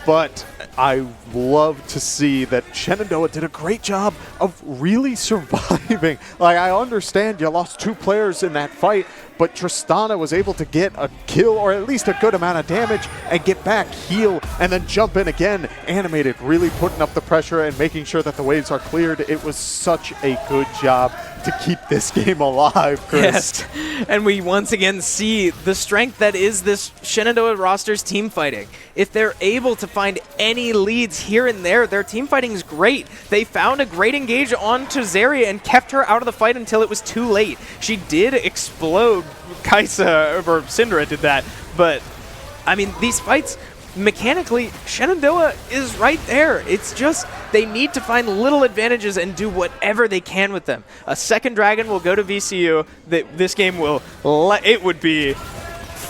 I: but I love to see that Shenandoah did a great job of really surviving. Like, I understand you lost 2 players in that fight, but Tristana was able to get a kill or at least a good amount of damage and get back, heal, and then jump in again. Animated, really putting up the pressure and making sure that the waves are cleared. It was such a good job to keep this game alive, Chris.
H: Yes, and we once again see the strength that is this Shenandoah roster's team fighting. If they're able to find any leads here and there, their team fighting is great. They found a great engage onto Zarya and kept her out of the fight until it was too late. She did explode Kaisa, or Syndra did that, but I mean, these fights, mechanically, Shenandoah is right there. It's just they need to find little advantages and do whatever they can with them. A second dragon will go to VCU. This game will, it would be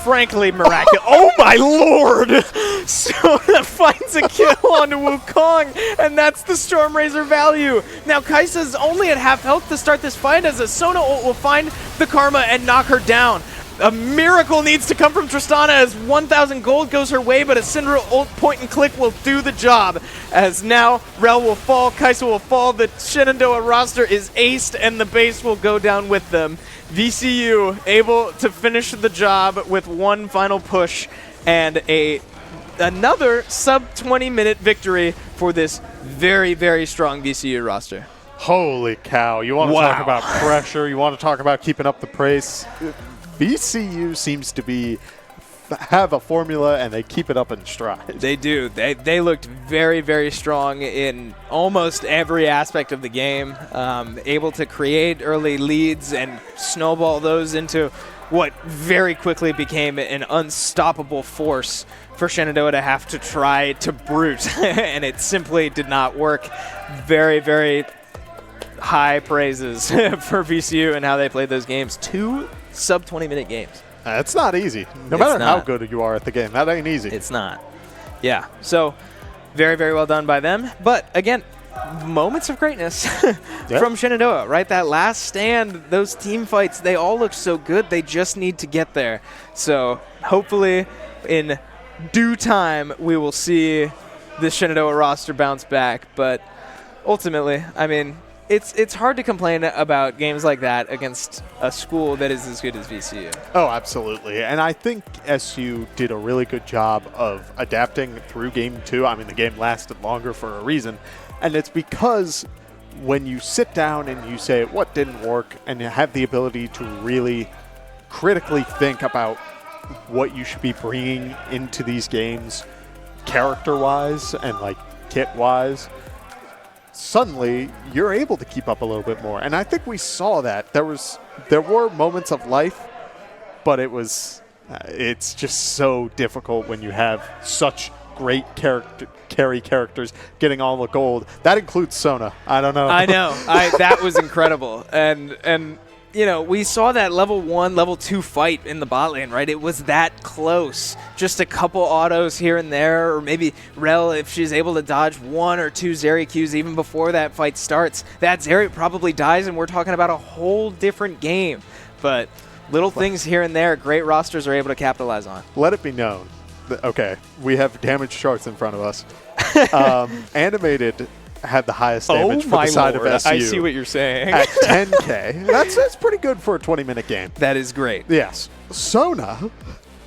H: frankly miraculous. Oh my lord! Sona finds a kill onto Wukong, and that's the Stormrazor value. Now Kaisa's only at half health to start this fight, as a Sona ult will find the Karma and knock her down. A miracle needs to come from Tristana as 1,000 gold goes her way, but a Syndra ult point and click will do the job. As now Rel will fall, Kaisa will fall, the Shenandoah roster is aced, and the base will go down with them. VCU able to finish the job with one final push and another sub-20-minute victory for this very, very strong VCU roster.
I: Holy cow. You want to talk about pressure. You want to talk about keeping up the pace. VCU seems to have a formula, and they keep it up in stride.
H: They do. They looked very, very strong in almost every aspect of the game, able to create early leads and snowball those into what very quickly became an unstoppable force for Shenandoah to have to try to brute, and it simply did not work. Very, very high praises for VCU and how they played those games. 2 sub-20-minute games.
I: It's not easy. No matter how good you are at the game, that ain't easy.
H: It's not. Yeah. So, very, very well done by them. But, again, moments of greatness from Shenandoah, right? That last stand, those team fights, they all look so good. They just need to get there. So, hopefully, in due time, we will see the Shenandoah roster bounce back. But, ultimately, I mean, it's hard to complain about games like that against a school that is as good as VCU.
I: Oh, absolutely. And I think SU did a really good job of adapting through Game 2. I mean, the game lasted longer for a reason. And it's because when you sit down and you say what didn't work and you have the ability to really critically think about what you should be bringing into these games character-wise and like kit-wise, suddenly you're able to keep up a little bit more. And I think we saw that. There were moments of life, but it's just so difficult when you have such great carry characters getting all the gold. That includes Sona. I don't know.
H: I know. That was incredible. And you know, we saw that level 1, level 2 fight in the bot lane, right? It was that close. Just a couple autos here and there, or maybe Rel, if she's able to dodge 1 or 2 Zeri Qs even before that fight starts, that Zeri probably dies, and we're talking about a whole different game. But little things here and there, great rosters are able to capitalize on.
I: Let it be known. Okay, we have damage charts in front of us. Animated had the highest damage for the side of SU.
H: I see what you're saying.
I: At 10K. That's pretty good for a 20-minute game.
H: That is great.
I: Yes. Sona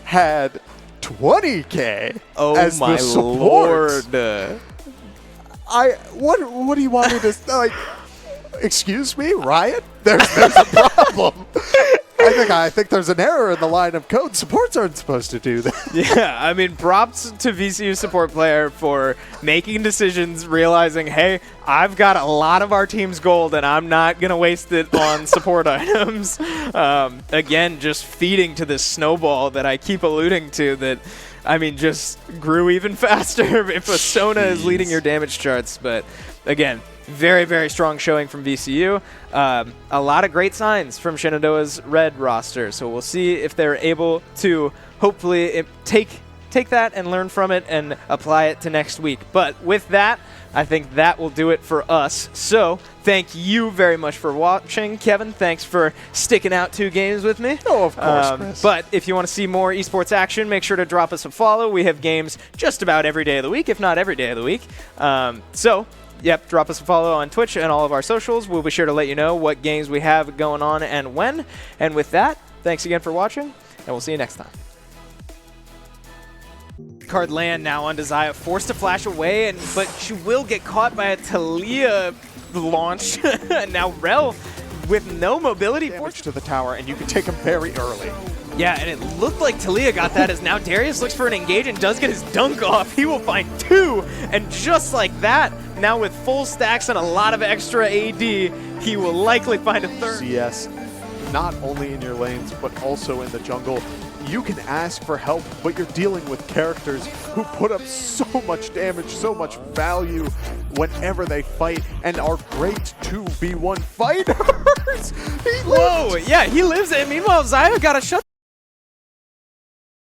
I: had 20K as the support.
H: Lord.
I: What do you want me to like? Excuse me, Riot? There's a problem. I think there's an error in the line of code. Supports aren't supposed to do that.
H: Yeah, I mean, props to VCU support player for making decisions, realizing, hey, I've got a lot of our team's gold, and I'm not going to waste it on support items. Again, just feeding to this snowball that I keep alluding to that, I mean, just grew even faster if a Sona is leading your damage charts. But again, very, very strong showing from VCU. A lot of great signs from Shenandoah's red roster. So we'll see if they're able to hopefully take that and learn from it and apply it to next week. But with that, I think that will do it for us. So thank you very much for watching. Kevin, thanks for sticking out 2 games with me.
I: Oh, of course, Chris.
H: But if you want to see more esports action, make sure to drop us a follow. We have games just about every day of the week, if not every day of the week. Yep, drop us a follow on Twitch and all of our socials. We'll be sure to let you know what games we have going on and when. And with that, thanks again for watching, and we'll see you next time. Card land now on Desire, forced to flash away, but she will get caught by a Talia launch. Now Rel with no mobility.
I: Damage to the tower, and you can take him very early.
H: Yeah, and it looked like Talia got that as now Darius looks for an engage and does get his dunk off. He will find 2, and just like that, now with full stacks and a lot of extra AD, he will likely find a 3rd.
I: CS, not only in your lanes, but also in the jungle. You can ask for help, but you're dealing with characters who put up so much damage, so much value whenever they fight, and are great 2v1 fighters. He lives.
H: Whoa, yeah, he lives, and meanwhile, Zaya got a shut